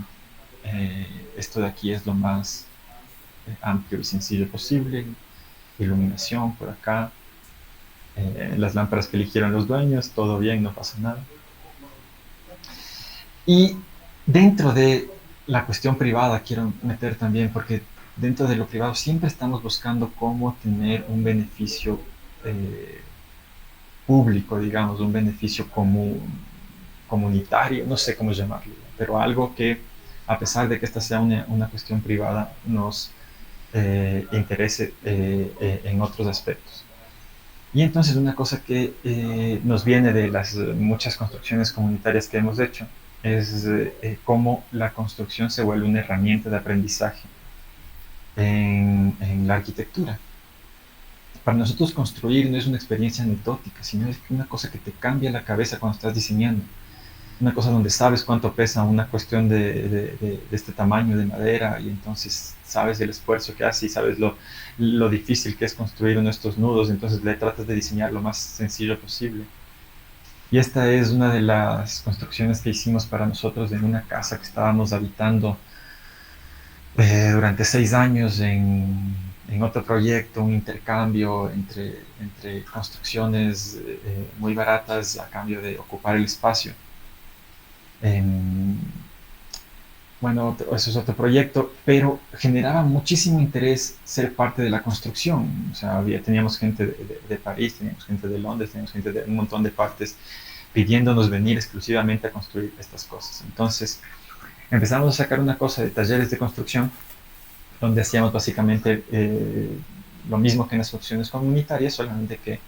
esto de aquí es lo más amplio y sencillo posible. Iluminación por acá, las lámparas que eligieron los dueños, todo bien, no pasa nada. Y dentro de la cuestión privada quiero meter también, porque dentro de lo privado siempre estamos buscando cómo tener un beneficio eh, público, digamos, un beneficio comunitario, no sé cómo llamarlo, pero algo que, a pesar de que esta sea una cuestión privada, nos interese en otros aspectos. Y entonces una cosa que nos viene de las muchas construcciones comunitarias que hemos hecho es cómo la construcción se vuelve una herramienta de aprendizaje en la arquitectura. Para nosotros construir no es una experiencia anecdótica, sino es una cosa que te cambia la cabeza cuando estás diseñando. Una cosa donde sabes cuánto pesa una cuestión de este tamaño de madera y entonces sabes el esfuerzo que hace y sabes lo difícil que es construir uno de estos nudos, entonces le tratas de diseñar lo más sencillo posible. Y esta es una de las construcciones que hicimos para nosotros en una casa que estábamos habitando durante 6 años en otro proyecto, un intercambio entre construcciones muy baratas a cambio de ocupar el espacio. Bueno, eso es otro proyecto, pero generaba muchísimo interés ser parte de la construcción. O sea, teníamos gente de París, teníamos gente de Londres, teníamos gente de un montón de partes pidiéndonos venir exclusivamente a construir estas cosas. Entonces, empezamos a sacar una cosa de talleres de construcción, donde hacíamos básicamente lo mismo que en las construcciones comunitarias, solamente que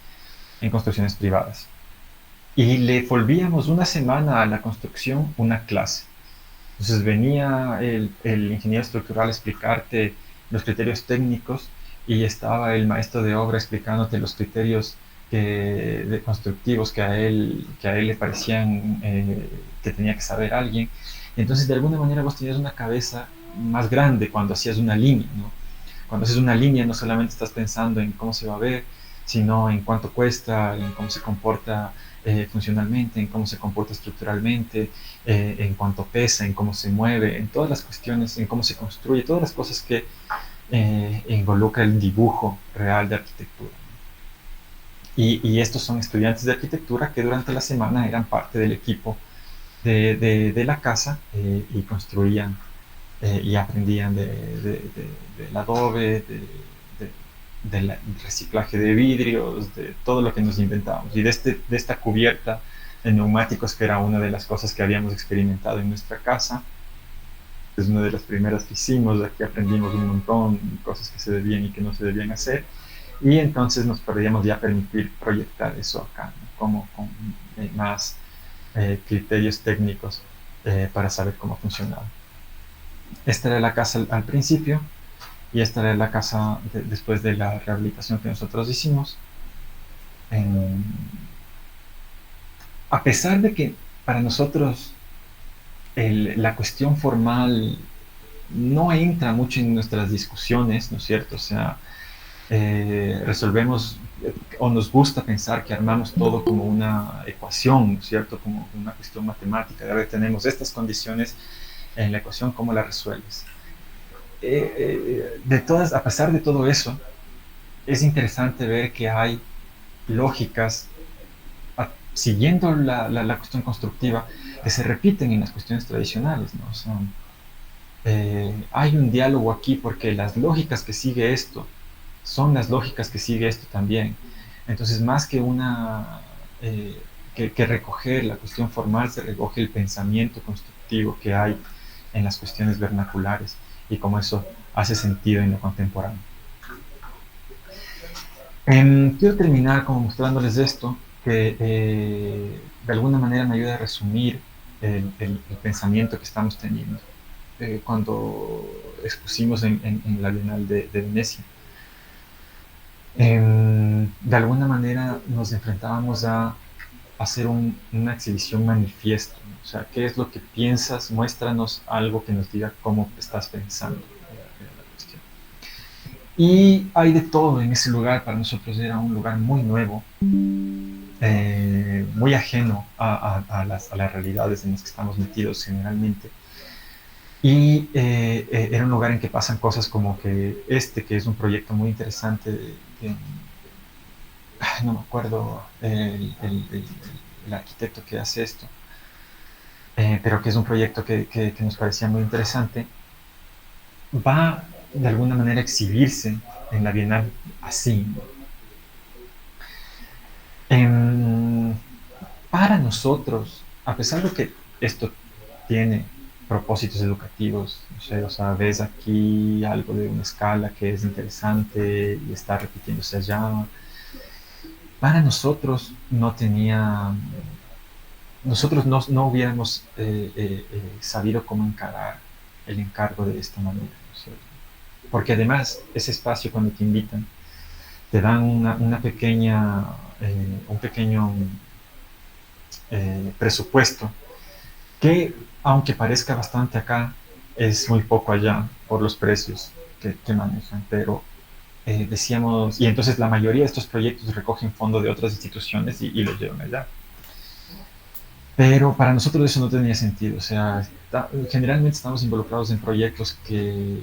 en construcciones privadas. Y le volvíamos una semana a la construcción una clase. Entonces venía el ingeniero estructural a explicarte los criterios técnicos y estaba el maestro de obra explicándote los criterios constructivos que a él le parecían que tenía que saber alguien. Entonces de alguna manera vos tenías una cabeza más grande cuando hacías una línea, ¿no? Cuando haces una línea no solamente estás pensando en cómo se va a ver, sino en cuánto cuesta, en cómo se comporta funcionalmente, en cómo se comporta estructuralmente, en cuánto pesa, en cómo se mueve, en todas las cuestiones, en cómo se construye, todas las cosas que involucra el dibujo real de arquitectura. Y estos son estudiantes de arquitectura que durante la semana eran parte del equipo de la casa y construían y aprendían del adobe, del reciclaje de vidrios, de todo lo que nos inventábamos y de esta cubierta de neumáticos que era una de las cosas que habíamos experimentado en nuestra casa. Es una de las primeras que hicimos, aquí aprendimos un montón de cosas que se debían y que no se debían hacer y entonces nos podríamos ya permitir proyectar eso acá, ¿no? Como con más criterios técnicos para saber cómo funcionaba. Esta era la casa al principio y esta era la casa después de la rehabilitación que nosotros hicimos. A pesar de que para nosotros la cuestión formal no entra mucho en nuestras discusiones, ¿no es cierto? O sea, resolvemos o nos gusta pensar que armamos todo como una ecuación, ¿no es cierto? Como una cuestión matemática. De ahora tenemos estas condiciones en la ecuación, ¿cómo la resuelves? A pesar de todo eso, es interesante ver que hay lógicas siguiendo la cuestión constructiva que se repiten en las cuestiones tradicionales, ¿no? Hay un diálogo aquí porque las lógicas que sigue esto son las lógicas que sigue esto también. Entonces, más que que recoger la cuestión formal, se recoge el pensamiento constructivo que hay en las cuestiones vernaculares y cómo eso hace sentido en lo contemporáneo. Quiero terminar como mostrándoles esto, que de alguna manera me ayuda a resumir el pensamiento que estamos teniendo cuando expusimos en la Bienal de Venecia. De alguna manera nos enfrentábamos a hacer una exhibición manifiesto, ¿no? O sea, ¿qué es lo que piensas? Muéstranos algo que nos diga cómo estás pensando la cuestión. Y hay de todo en ese lugar. Para nosotros era un lugar muy nuevo, muy ajeno a las realidades en las que estamos metidos generalmente. Y era un lugar en que pasan cosas como que es un proyecto muy interesante no me acuerdo el arquitecto que hace esto, pero que es un proyecto que nos parecía muy interesante, va de alguna manera a exhibirse en la Bienal así. Para nosotros, a pesar de que esto tiene propósitos educativos, no sé, o sea, ves aquí algo de una escala que es interesante y está repitiéndose allá, para nosotros no tenía, nosotros no hubiéramos sabido cómo encarar el encargo de esta manera, ¿no? Porque además ese espacio cuando te invitan te dan una pequeña, un pequeño presupuesto que aunque parezca bastante acá, es muy poco allá por los precios que manejan, pero decíamos, y entonces la mayoría de estos proyectos recogen fondos de otras instituciones y los llevan allá. Pero para nosotros eso no tenía sentido, o sea, generalmente estamos involucrados en proyectos que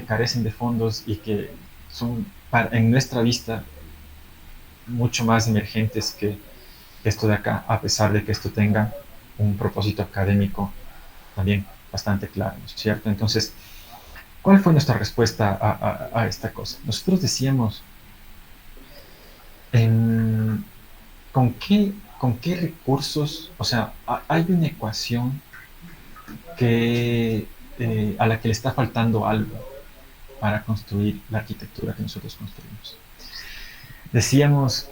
carecen de fondos y que son, en nuestra vista, mucho más emergentes que esto de acá, a pesar de que esto tenga un propósito académico también bastante claro, ¿no es cierto? Entonces, ¿cuál fue nuestra respuesta a esta cosa? Nosotros decíamos, ¿con qué recursos? O sea, hay una ecuación a la que le está faltando algo para construir la arquitectura que nosotros construimos. Decíamos,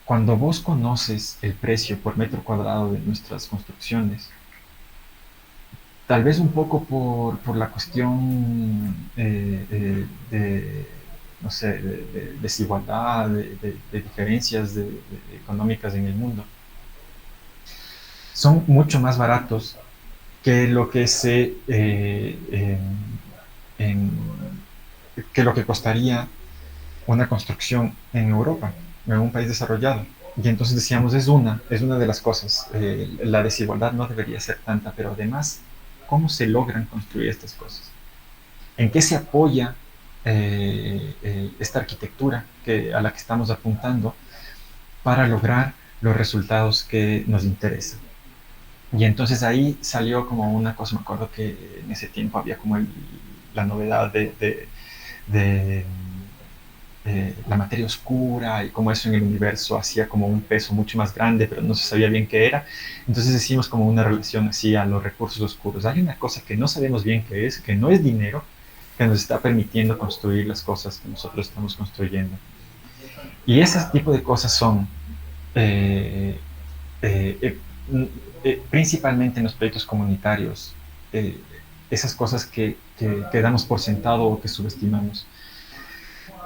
cuando vos conoces el precio por metro cuadrado de nuestras construcciones, tal vez un poco por la cuestión no sé, de desigualdad, de diferencias económicas en el mundo, son mucho más baratos que lo que que lo que costaría una construcción en Europa, en un país desarrollado. Y entonces decíamos, es una de las cosas. La desigualdad no debería ser tanta, pero además, ¿cómo se logran construir estas cosas? ¿En qué se apoya esta arquitectura a la que estamos apuntando para lograr los resultados que nos interesan? Y entonces ahí salió como una cosa, me acuerdo que en ese tiempo había como la novedad de la materia oscura y cómo eso en el universo hacía como un peso mucho más grande, pero no se sabía bien qué era. Entonces decimos como una relación así a los recursos oscuros. Hay una cosa que no sabemos bien qué es, que no es dinero, que nos está permitiendo construir las cosas que nosotros estamos construyendo. Y ese tipo de cosas son principalmente en los proyectos comunitarios, esas cosas que damos por sentado o que subestimamos.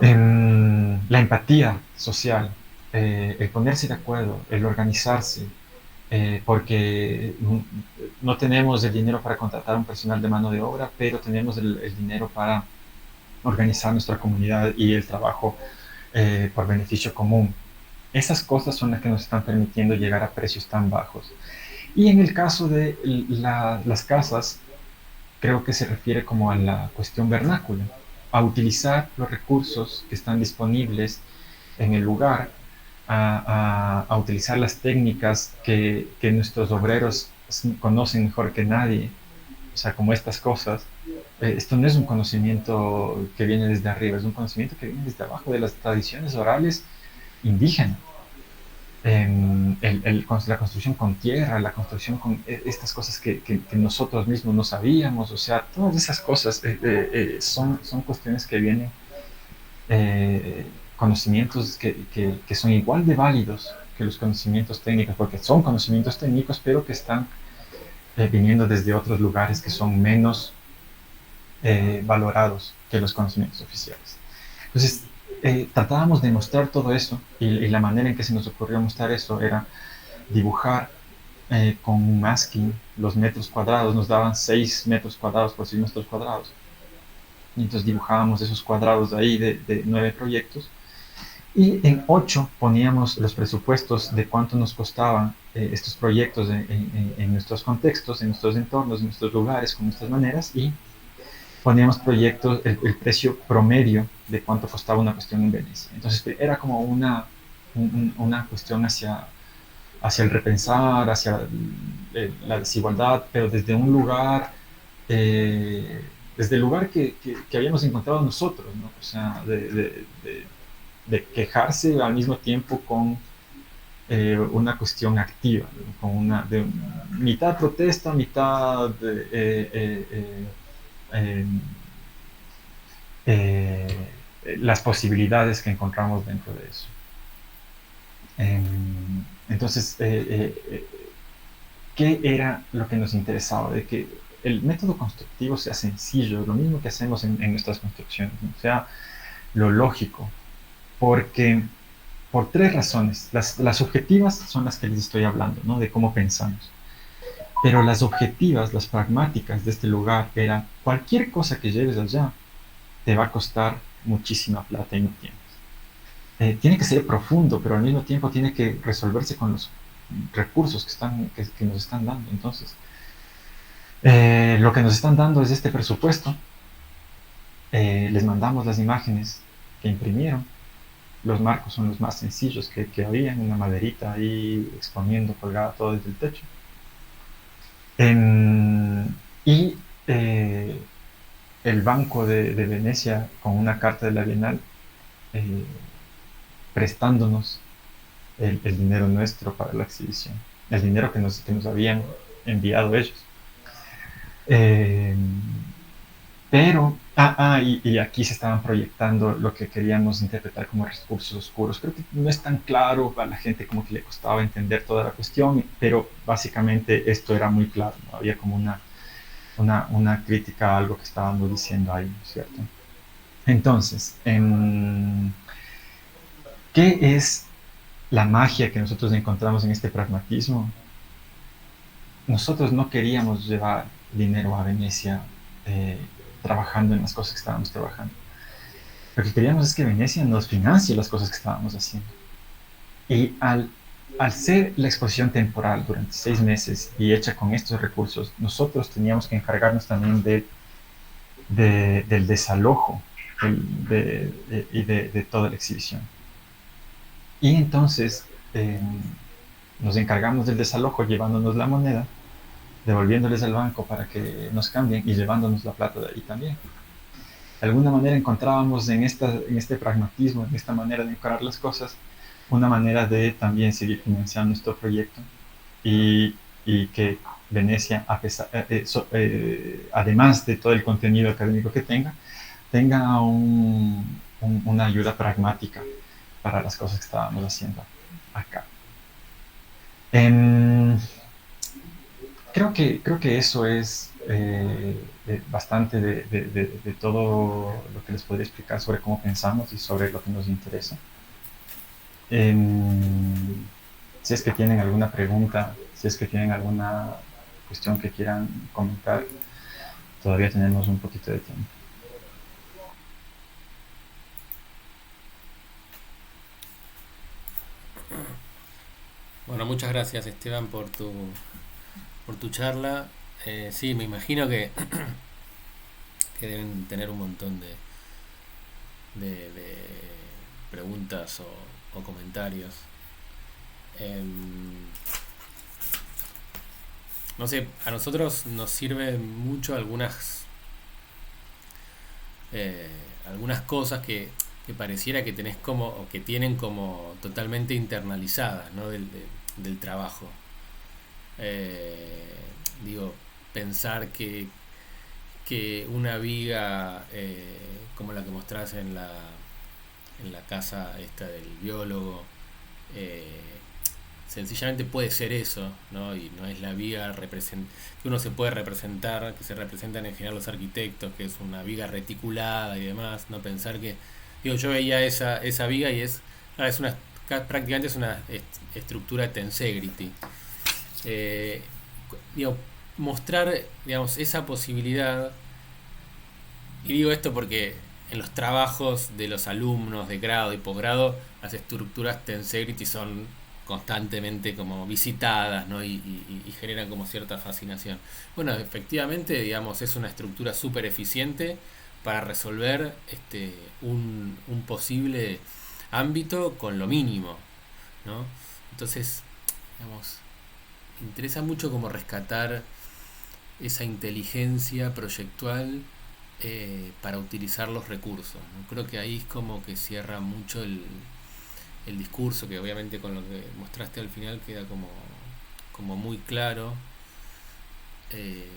La empatía social, el ponerse de acuerdo, el organizarse, porque no tenemos el dinero para contratar un personal de mano de obra, pero tenemos el dinero para organizar nuestra comunidad y el trabajo por beneficio común. Esas cosas son las que nos están permitiendo llegar a precios tan bajos. Y en el caso de las casas, creo que se refiere como a la cuestión vernácula, a utilizar los recursos que están disponibles en el lugar, a utilizar las técnicas que nuestros obreros conocen mejor que nadie, o sea, como estas cosas. Esto no es un conocimiento que viene desde arriba, es un conocimiento que viene desde abajo, de las tradiciones orales indígenas. La construcción con tierra, la construcción con estas cosas que nosotros mismos no sabíamos, o sea, todas esas cosas son cuestiones que vienen, conocimientos que son igual de válidos que los conocimientos técnicos, porque son conocimientos técnicos, pero que están viniendo desde otros lugares que son menos valorados que los conocimientos oficiales. Entonces, tratábamos de mostrar todo eso y la manera en que se nos ocurrió mostrar eso era dibujar con un masking los metros cuadrados. Nos daban 6 metros cuadrados por 6 metros cuadrados. Y entonces dibujábamos esos cuadrados de ahí de 9 proyectos. Y en 8 poníamos los presupuestos de cuánto nos costaban estos proyectos en nuestros contextos, en nuestros entornos, en nuestros lugares, con nuestras maneras, y poníamos proyectos, el precio promedio de cuánto costaba una cuestión en Venecia. Entonces era como una cuestión hacia el repensar, hacia la desigualdad, pero desde un lugar, desde el lugar que habíamos encontrado nosotros, ¿no? O sea, de quejarse al mismo tiempo con una cuestión activa, ¿no? Con mitad protesta, mitad eh, eh, las posibilidades que encontramos dentro de eso. Entonces, ¿qué era lo que nos interesaba? De que el método constructivo sea sencillo, lo mismo que hacemos en nuestras construcciones, ¿no? Sea lo lógico, porque por 3 razones. Las objetivas son las que les estoy hablando, ¿no? De cómo pensamos. Pero las objetivas, las pragmáticas de este lugar eran cualquier cosa que lleves allá te va a costar muchísima plata y no tienes. Tiene que ser profundo, pero al mismo tiempo tiene que resolverse con los recursos que nos están dando. Entonces, lo que nos están dando es este presupuesto. Les mandamos las imágenes que imprimieron. Los marcos son los más sencillos que había, en una maderita ahí exponiendo, colgada todo desde el techo. Y el Banco de Venecia, con una carta de la Bienal, eh, prestándonos el dinero nuestro para la exhibición, el dinero que nos habían enviado ellos. Eh, y aquí se estaban proyectando lo que queríamos interpretar como recursos oscuros. Creo que no es tan claro, a la gente como que le costaba entender toda la cuestión, pero básicamente esto era muy claro, ¿no? Había como una crítica a algo que estábamos diciendo ahí, ¿cierto? Entonces, ¿qué es la magia que nosotros encontramos en este pragmatismo? Nosotros no queríamos llevar dinero a Venecia trabajando en las cosas que estábamos trabajando. Lo que queríamos es que Venecia nos financie las cosas que estábamos haciendo. Y al ser la exposición temporal durante 6 meses y hecha con estos recursos, nosotros teníamos que encargarnos también del desalojo y de toda la exhibición. Y entonces nos encargamos del desalojo llevándonos la moneda, devolviéndoles al banco para que nos cambien y llevándonos la plata de ahí también. De alguna manera encontrábamos en este pragmatismo, en esta manera de encarar las cosas, una manera de también seguir financiando nuestro proyecto y que Venecia, además de todo el contenido académico que tenga una ayuda pragmática para las cosas que estábamos haciendo acá. Creo que eso es bastante de todo lo que les podría explicar sobre cómo pensamos y sobre lo que nos interesa. Si es que tienen alguna pregunta, si es que tienen alguna cuestión que quieran comentar, todavía tenemos un poquito de tiempo. Bueno, muchas gracias Esteban por tu por tu charla. Sí, me imagino que deben tener un montón de preguntas o comentarios. Em, no sé, a nosotros nos sirven mucho eh, algunas cosas que pareciera que tenés como, o que tienen como totalmente internalizadas, ¿no? Del trabajo. Eh, Digo, pensar que una viga como la que mostrás en la casa esta del biólogo, eh, sencillamente puede ser eso, ¿no? Y no es la viga que uno se puede representar, que se representan en general los arquitectos, que es una viga reticulada y demás, no pensar que, digo, yo veía esa viga y es una, prácticamente es una estructura tensegrity. Eh, Digo, mostrar, digamos, esa posibilidad, y digo esto porque en los trabajos de los alumnos de grado y posgrado, las estructuras tensegrity son constantemente como visitadas, ¿no? Y generan como cierta fascinación. Bueno, efectivamente, digamos, es una estructura súper eficiente para resolver un posible ámbito con lo mínimo, ¿no? Entonces, digamos, me interesa mucho como rescatar esa inteligencia proyectual para utilizar los recursos, ¿no? Creo que ahí es como que cierra mucho el discurso, que obviamente con lo que mostraste al final queda como muy claro. Eh,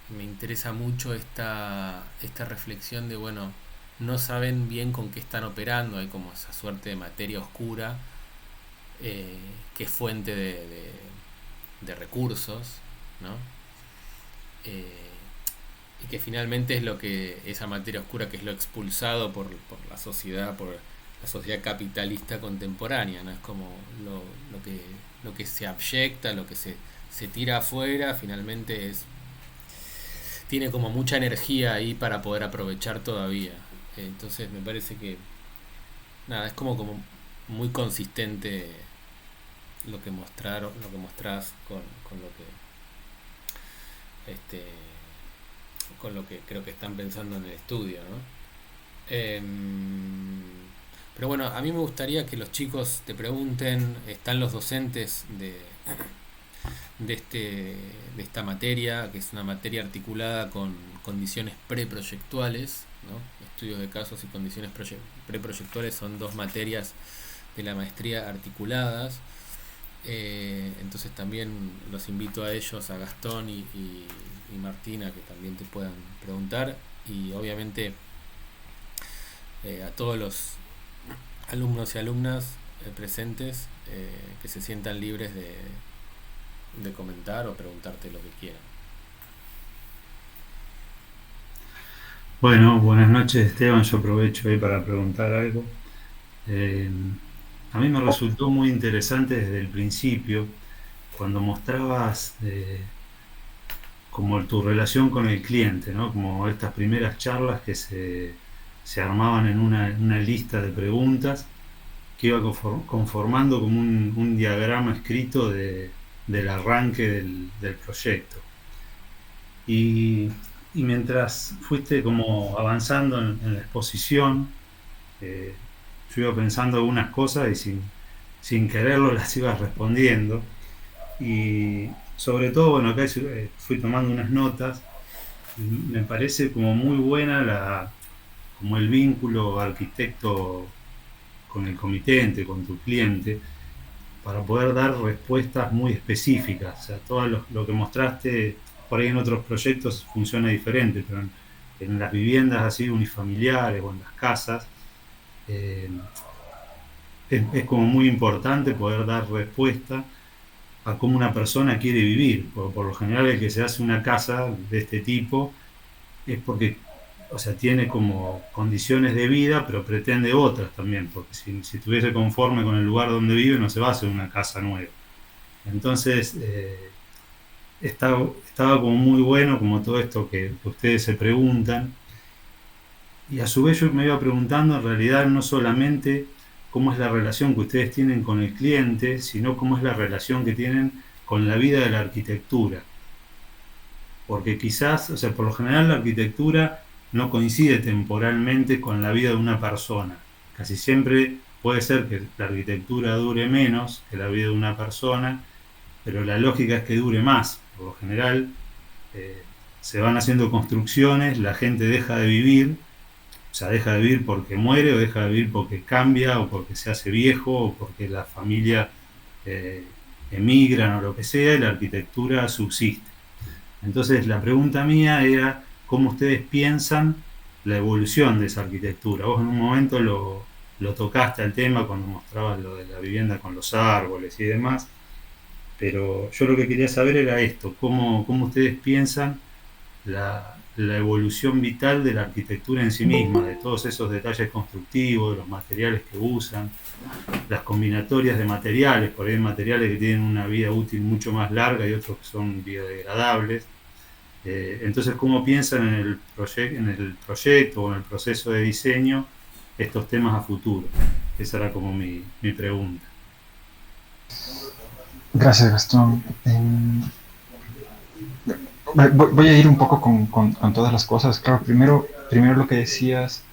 Me interesa mucho esta reflexión de, bueno, no saben bien con qué están operando, hay como esa suerte de materia oscura eh, que es fuente de recursos, ¿no? Eh, y que finalmente es lo que esa materia oscura que es lo expulsado por la sociedad capitalista contemporánea, ¿no? Es como lo que se abyecta, lo que se tira afuera, finalmente tiene como mucha energía ahí para poder aprovechar todavía. Entonces me parece que nada, es como muy consistente lo que mostrás con lo este, con lo que creo que están pensando en el estudio, ¿no? Pero bueno, a mí me gustaría que los chicos te pregunten, están los docentes de, este, de esta materia, que es una materia articulada con condiciones preproyectuales, ¿no? Estudios de casos y condiciones preproyectuales son dos materias de la maestría articuladas. Entonces también los invito a ellos, a Gastón y Martina, que también te puedan preguntar, y obviamente a todos los alumnos y alumnas presentes, que se sientan libres de comentar o preguntarte lo que quieran. Bueno, buenas noches Esteban, yo aprovecho ahí para preguntar algo. Eh, a mí me resultó muy interesante desde el principio, cuando mostrabas como tu relación con el cliente, ¿no? Como estas primeras charlas que se armaban en una lista de preguntas que iba conformando como un diagrama escrito del arranque del proyecto. Y mientras fuiste como avanzando en la exposición, eh, yo iba pensando algunas cosas y sin quererlo las iba respondiendo. Y sobre todo, bueno, acá fui tomando unas notas. Y me parece como muy buena como el vínculo arquitecto con el comitente, con tu cliente, para poder dar respuestas muy específicas. O sea, todo lo que mostraste por ahí en otros proyectos funciona diferente, pero en las viviendas así unifamiliares o en las casas, eh, es como muy importante poder dar respuesta a cómo una persona quiere vivir. Por lo general el que se hace una casa de este tipo es porque, o sea, tiene como condiciones de vida, pero pretende otras también, porque si estuviese conforme con el lugar donde vive no se va a hacer una casa nueva. Entonces, estaba como muy bueno como todo esto que ustedes se preguntan, y a su vez yo me iba preguntando en realidad no solamente cómo es la relación que ustedes tienen con el cliente, sino cómo es la relación que tienen con la vida de la arquitectura. Porque quizás, o sea, por lo general la arquitectura no coincide temporalmente con la vida de una persona. Casi siempre puede ser que la arquitectura dure menos que la vida de una persona, pero la lógica es que dure más. Por lo general se van haciendo construcciones, la gente deja de vivir, o sea, deja de vivir porque muere, o deja de vivir porque cambia, o porque se hace viejo, o porque la familia emigran, o lo que sea, y la arquitectura subsiste. Entonces la pregunta mía era cómo ustedes piensan la evolución de esa arquitectura. Vos en un momento lo tocaste al tema cuando mostrabas lo de la vivienda con los árboles y demás, pero yo lo que quería saber era esto, cómo ustedes piensan la evolución vital de la arquitectura en sí misma, de todos esos detalles constructivos, de los materiales que usan, las combinatorias de materiales, por ahí hay materiales que tienen una vida útil mucho más larga y otros que son biodegradables. Entonces, ¿cómo piensan en el proyecto o en el proceso de diseño estos temas a futuro? Esa era como mi pregunta. Gracias, Gastón. Voy a ir un poco con todas las cosas. Claro, primero lo que decías,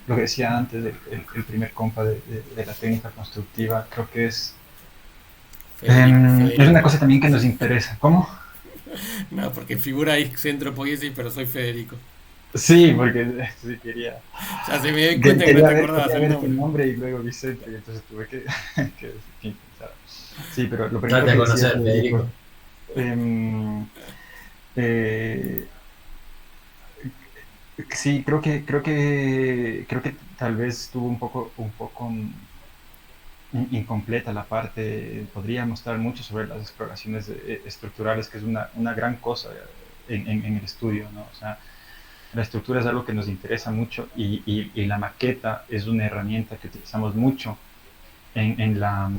lo que decía antes, el primer compa de la técnica constructiva, creo que es una cosa también que nos interesa. ¿Cómo? No, porque figura ahí Centro Poiesis, pero soy Federico. Sí, porque sí quería. Ya se me dio cuenta que no te acordabas el el nombre y luego Vicente, y entonces tuve que pensar. Sí, pero lo primero Date a que conocer, decía Federico. Sí, creo que tal vez estuvo un poco incompleta la parte. Podría mostrar mucho sobre las exploraciones estructurales, que es una gran cosa en el estudio, ¿no? O sea, la estructura es algo que nos interesa mucho y la maqueta es una herramienta que utilizamos mucho en la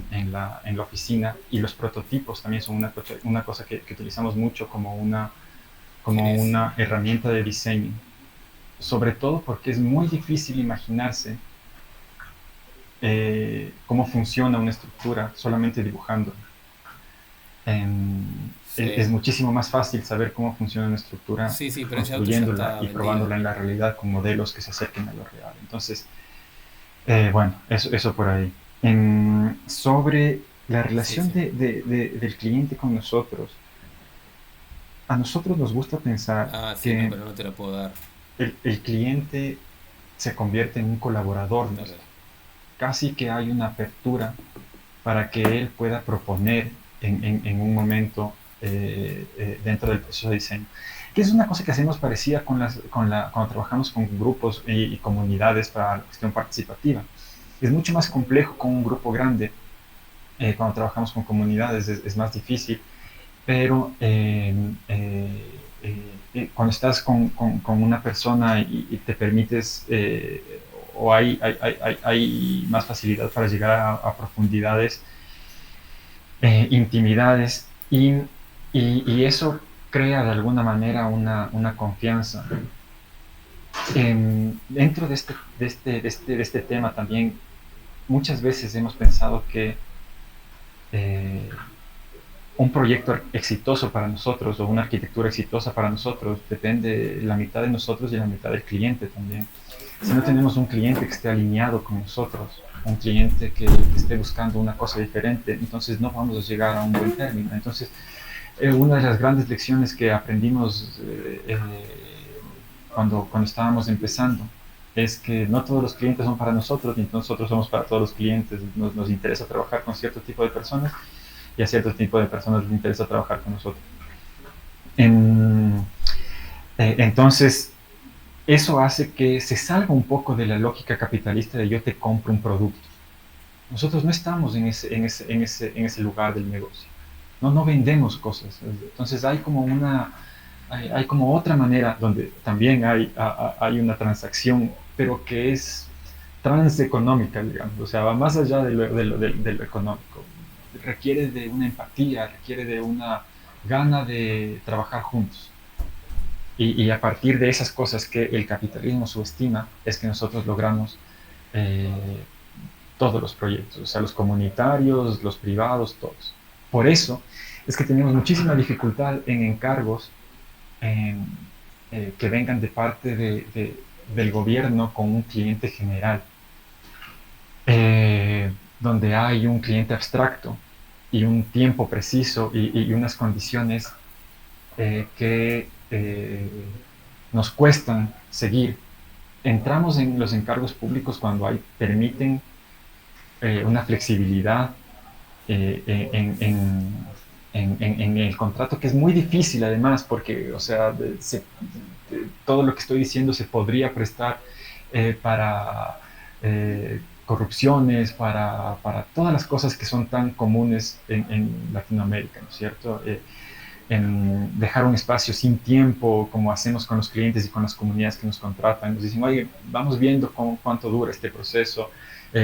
oficina, y los prototipos también son una cosa que utilizamos mucho como una herramienta de diseño, sobre todo porque es muy difícil imaginarse cómo funciona una estructura solamente dibujando. Sí. Es muchísimo más fácil saber cómo funciona una estructura Sí, pero construyéndola y probándola en la realidad con modelos que se acerquen a lo real. Entonces, bueno, eso por ahí. Sobre la relación del cliente con nosotros, a nosotros nos gusta pensar sí, que no, pero no te lo puedo dar. el cliente se convierte en un colaborador nuestro. Casi que hay una apertura para que él pueda proponer en un momento dentro del proceso de diseño, que es una cosa que hacemos parecida cuando trabajamos con grupos y comunidades para la cuestión participativa. Es mucho más complejo con un grupo grande. Cuando trabajamos con comunidades es más difícil, pero cuando estás con una persona y te permites, o hay más facilidad para llegar a profundidades, intimidades, y eso crea de alguna manera una confianza. Dentro de este tema también, muchas veces hemos pensado que un proyecto exitoso para nosotros, o una arquitectura exitosa para nosotros, depende la mitad de nosotros y la mitad del cliente también. Si no tenemos un cliente que esté alineado con nosotros, un cliente que esté buscando una cosa diferente, entonces no vamos a llegar a un buen término. Entonces, una de las grandes lecciones que aprendimos cuando estábamos empezando es que no todos los clientes son para nosotros, ni nosotros somos para todos los clientes. Nos interesa trabajar con cierto tipo de personas, y a cierto tipo de personas les interesa trabajar con nosotros. Entonces, eso hace que se salga un poco de la lógica capitalista de yo te compro un producto. Nosotros no estamos en ese lugar del negocio. No vendemos cosas. Entonces hay como otra manera donde también hay una transacción, pero que es transeconómica, digamos. O sea, va más allá de lo económico. Requiere de una empatía, requiere de una gana de trabajar juntos. Y a partir de esas cosas que el capitalismo subestima, es que nosotros logramos todos los proyectos, o sea, los comunitarios, los privados, todos. Por eso es que tenemos muchísima dificultad en encargos en, que vengan de parte del gobierno con un cliente general, donde hay un cliente abstracto y un tiempo preciso y unas condiciones que nos cuestan seguir. Entramos en los encargos públicos cuando permiten una flexibilidad en el contrato, que es muy difícil además, porque, o sea, todo lo que estoy diciendo se podría prestar para corrupciones, para todas las cosas que son tan comunes en Latinoamérica, ¿no es cierto? En dejar un espacio sin tiempo, como hacemos con los clientes y con las comunidades que nos contratan. Nos dicen, oye, vamos viendo cuánto dura este proceso,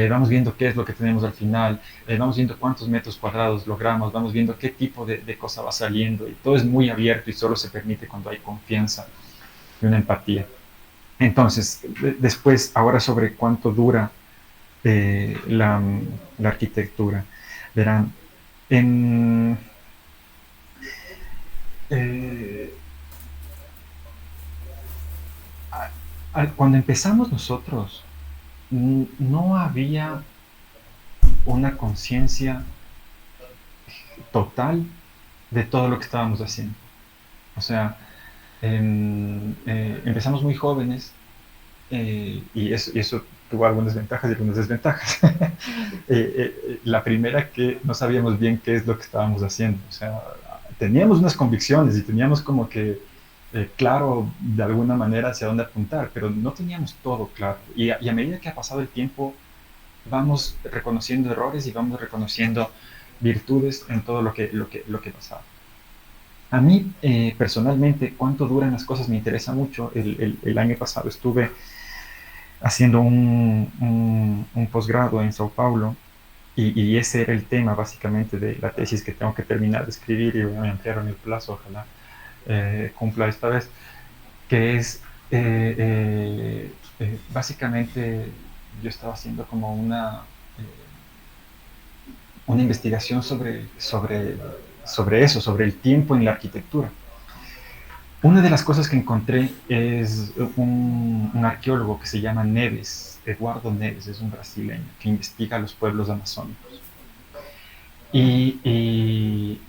vamos viendo qué es lo que tenemos al final, vamos viendo cuántos metros cuadrados logramos, vamos viendo qué tipo de cosa va saliendo, y todo es muy abierto y solo se permite cuando hay confianza y una empatía. Entonces, después, ahora sobre cuánto dura la arquitectura. Verán, en, eh, cuando empezamos nosotros, no había una conciencia total de todo lo que estábamos haciendo. O sea, empezamos muy jóvenes y eso tuvo algunas ventajas y algunas desventajas. La primera, que no sabíamos bien qué es lo que estábamos haciendo. O sea, teníamos unas convicciones y teníamos como que claro de alguna manera hacia dónde apuntar, pero no teníamos todo claro. Y a medida que ha pasado el tiempo, vamos reconociendo errores y vamos reconociendo virtudes en todo lo que pasaba. A mí, personalmente, cuánto duran las cosas me interesa mucho. El año pasado estuve haciendo un posgrado en Sao Paulo y ese era el tema básicamente de la tesis que tengo que terminar de escribir, y me ampliaron el plazo, ojalá cumpla esta vez, que es básicamente yo estaba haciendo como una investigación sobre eso, sobre el tiempo en la arquitectura. Una de las cosas que encontré es un arqueólogo que se llama Neves, Eduardo Neves, es un brasileño que investiga los pueblos amazónicos. Y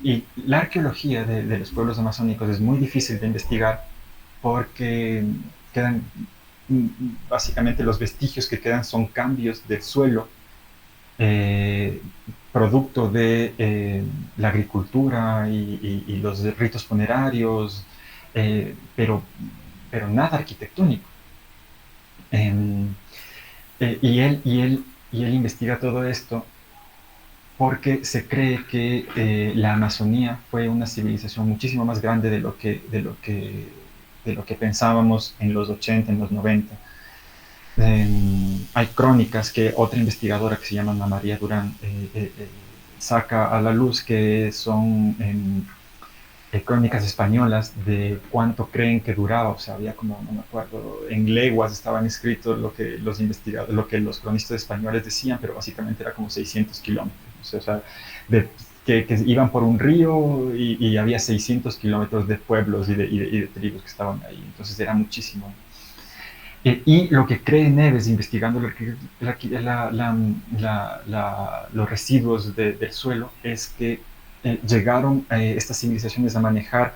la arqueología de los pueblos amazónicos es muy difícil de investigar porque quedan, básicamente los vestigios que quedan son cambios del suelo, eh, producto de la agricultura y los ritos funerarios, pero nada arquitectónico. Eh, y él investiga todo esto porque se cree que la Amazonía fue una civilización muchísimo más grande de lo que pensábamos en los 80, en los 90. Hay crónicas que otra investigadora que se llama Ana María Durán saca a la luz, que son crónicas españolas de cuánto creen que duraba. O sea, había como, no me acuerdo, en leguas estaban escritos lo que los investigadores, lo que los cronistas españoles decían, pero básicamente era como 600 kilómetros. O sea, que iban por un río y había 600 kilómetros de pueblos y de tribus que estaban ahí. Entonces era muchísimo. Y lo que cree Neves, investigando los residuos del suelo, es que llegaron estas civilizaciones a manejar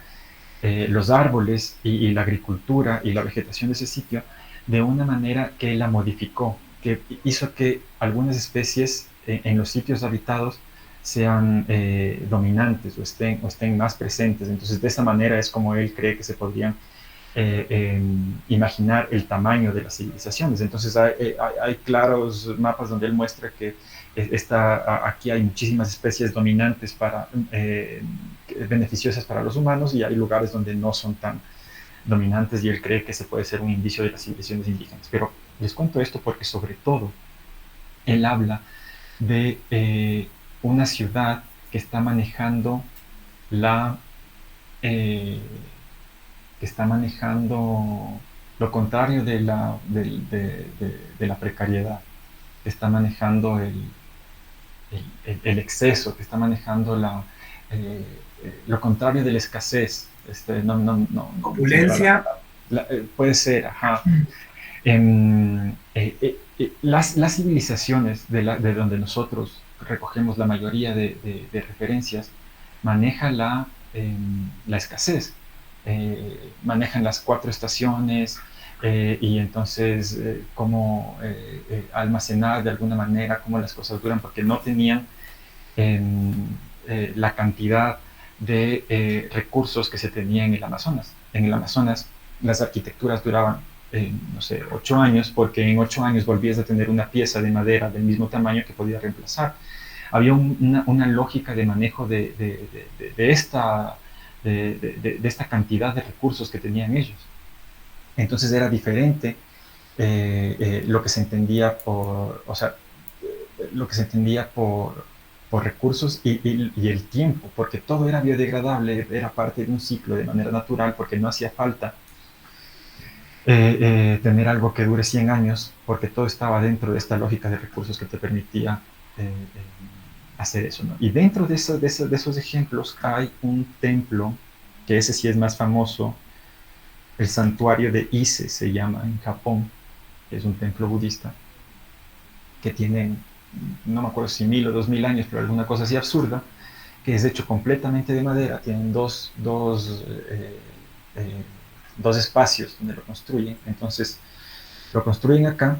los árboles y la agricultura y la vegetación de ese sitio de una manera que la modificó, que hizo que algunas especies en los sitios habitados sean dominantes o estén más presentes. Entonces, de esa manera es como él cree que se podrían imaginar el tamaño de las civilizaciones. Entonces hay claros mapas donde él muestra que aquí hay muchísimas especies dominantes beneficiosas para los humanos, y hay lugares donde no son tan dominantes, y él cree que ese puede ser un indicio de las civilizaciones indígenas. Pero les cuento esto porque sobre todo él habla de una ciudad que está manejando lo contrario de la precariedad, que está manejando el exceso, que está manejando lo contrario de la escasez. Opulencia. Puede ser, ajá. Las civilizaciones de donde nosotros recogemos la mayoría de referencias manejan la escasez, manejan las 4 estaciones, y entonces cómo almacenar de alguna manera, cómo las cosas duran, porque no tenían la cantidad de recursos que se tenía en el Amazonas. En el Amazonas las arquitecturas duraban, no sé, 8 años, porque en 8 años volvías a tener una pieza de madera del mismo tamaño que podía reemplazar. Había una lógica de manejo de esta cantidad de recursos que tenían ellos. Entonces era diferente lo que se entendía por recursos y el tiempo, porque todo era biodegradable, era parte de un ciclo de manera natural, porque no hacía falta tener algo que dure 100 años, porque todo estaba dentro de esta lógica de recursos que te permitía hacer eso, ¿no? Y dentro de esos ejemplos hay un templo, que ese sí es más famoso, el santuario de Ise se llama en Japón, que es un templo budista, que tiene, no me acuerdo si 1000 o 2000 años, pero alguna cosa así absurda, que es hecho completamente de madera, tienen dos espacios donde lo construyen. Entonces lo construyen acá.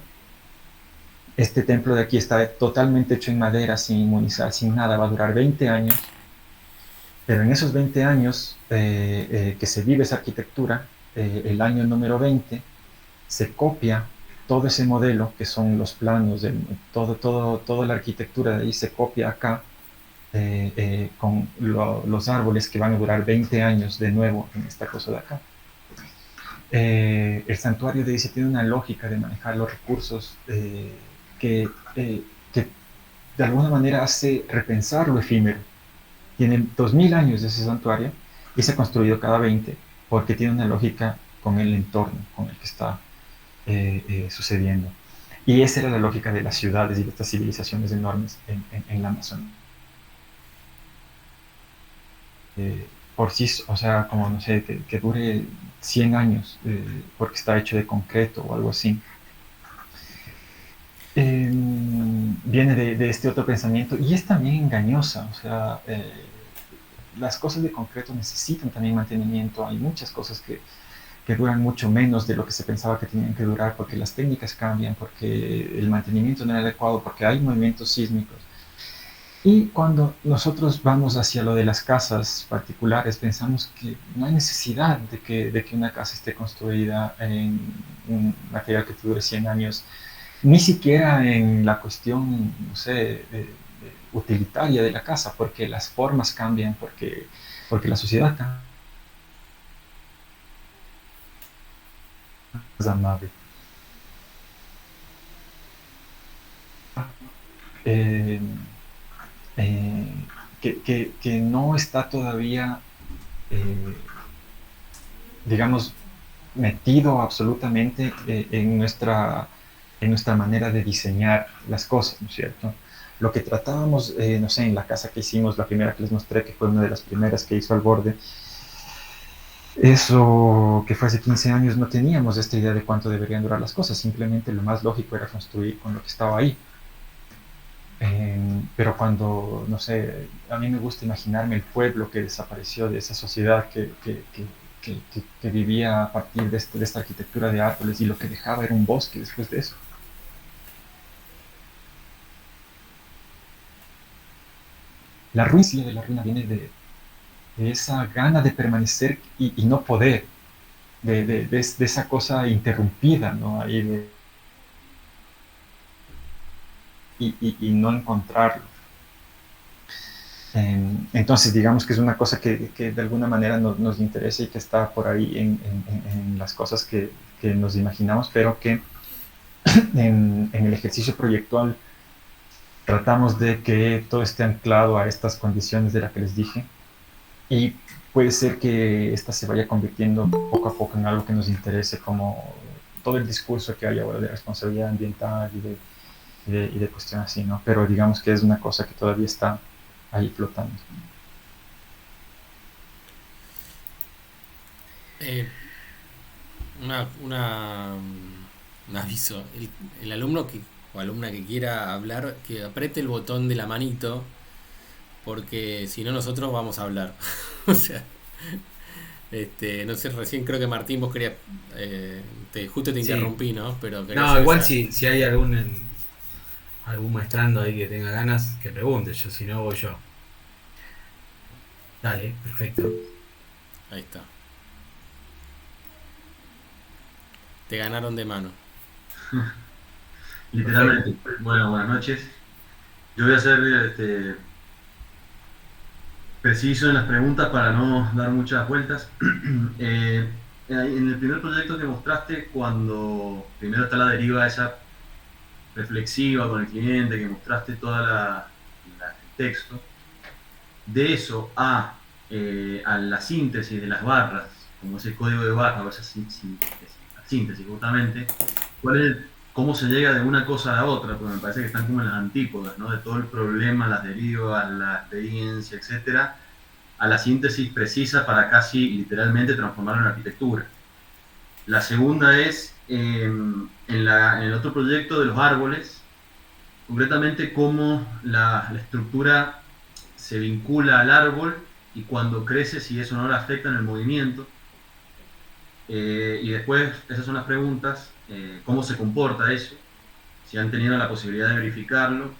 Este templo de aquí está totalmente hecho en madera, sin inmunizar, sin nada, va a durar 20 años, pero en esos 20 años que se vive esa arquitectura, el año número 20 se copia todo ese modelo, que son los planos, toda la arquitectura de ahí se copia acá, con los árboles que van a durar 20 años de nuevo en esta cosa de acá. El santuario de Ise tiene una lógica de manejar los recursos que de alguna manera hace repensar lo efímero. Tiene 2000 años de ese santuario y se ha construido cada 20 porque tiene una lógica con el entorno con el que está sucediendo. Y esa era la lógica de las ciudades y de estas civilizaciones enormes en la Amazonia. Por sí, o sea, como no sé, que dure 100 años porque está hecho de concreto o algo así. Viene de este otro pensamiento y es también engañosa, o sea, las cosas de concreto necesitan también mantenimiento. Hay muchas cosas que duran mucho menos de lo que se pensaba que tenían que durar, porque las técnicas cambian, porque el mantenimiento no es adecuado, porque hay movimientos sísmicos. Y cuando nosotros vamos hacia lo de las casas particulares, pensamos que no hay necesidad de que una casa esté construida en un material que dure 100 años, ni siquiera en la cuestión, no sé, utilitaria de la casa, porque las formas cambian, porque la sociedad cambia. Que no está todavía, digamos, metido absolutamente en nuestra manera de diseñar las cosas, ¿no es cierto? Lo que tratábamos, no sé, en la casa que hicimos, la primera que les mostré, que fue una de las primeras que hizo Alborde, eso que fue hace 15 años, no teníamos esta idea de cuánto deberían durar las cosas, simplemente lo más lógico era construir con lo que estaba ahí. Pero cuando, no sé, a mí me gusta imaginarme el pueblo que desapareció de esa sociedad que vivía a partir de esta arquitectura de árboles, y lo que dejaba era un bosque después de eso. La ruina de la ruina viene de esa gana de permanecer y no poder, de esa cosa interrumpida, ¿no? Ahí y no encontrarlo. Entonces, digamos que es una cosa que de alguna manera nos interesa y que está por ahí en las cosas que nos imaginamos, pero que en el ejercicio proyectual tratamos de que todo esté anclado a estas condiciones de las que les dije, y puede ser que esta se vaya convirtiendo poco a poco en algo que nos interese, como todo el discurso que hay ahora de responsabilidad ambiental y de cuestiones así, ¿no? Pero digamos que es una cosa que todavía está ahí flotando. Eh, un aviso. El alumno o alumna que quiera hablar, que apriete el botón de la manito, porque si no nosotros vamos a hablar. O sea, no sé, recién creo que Martín vos querías, justo te Sí. interrumpí, ¿no? Pero quería No, hacer igual esa... si hay algún maestrando ahí que tenga ganas, que pregunte. Yo, si no, voy yo. Dale, perfecto. Ahí está. Te ganaron de mano. Perfecto. Literalmente. Bueno, buenas noches. Yo voy a ser preciso en las preguntas para no dar muchas vueltas. En el primer proyecto que mostraste, cuando primero está la deriva esa reflexiva con el cliente, que mostraste el texto, de eso a la síntesis de las barras, como ese código de barras, o esa síntesis justamente, ¿cuál es cómo se llega de una cosa a la otra? Porque me parece que están como en las antípodas, ¿no? De todo el problema, las derivas, la experiencia, etcétera, a la síntesis precisa para casi literalmente transformarlo en arquitectura. La segunda es en el otro proyecto de los árboles, concretamente cómo la estructura se vincula al árbol y cuando crece si eso no le afecta en el movimiento. Y después, esas son las preguntas, cómo se comporta eso, si han tenido la posibilidad de verificarlo.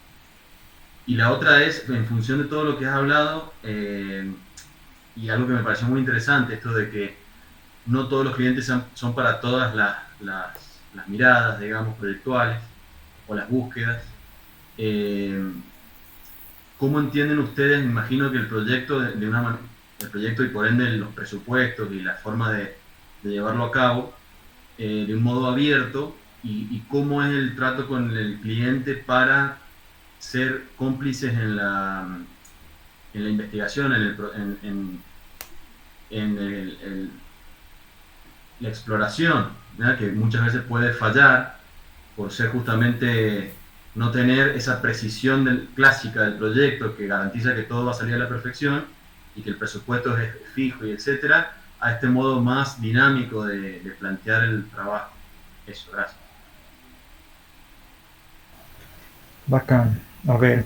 Y la otra es, en función de todo lo que has hablado, y algo que me pareció muy interesante, esto de que no todos los clientes son para todas las miradas, digamos, proyectuales o las búsquedas. ¿Cómo entienden ustedes? Me imagino que el proyecto, el proyecto y por ende los presupuestos y la forma de llevarlo a cabo de un modo abierto y cómo es el trato con el cliente para ser cómplices en la investigación, en la exploración, ¿verdad? Que muchas veces puede fallar por ser justamente no tener esa precisión clásica del proyecto que garantiza que todo va a salir a la perfección y que el presupuesto es fijo y etcétera, a este modo más dinámico de plantear el trabajo. Eso, gracias. Bacán. A ver,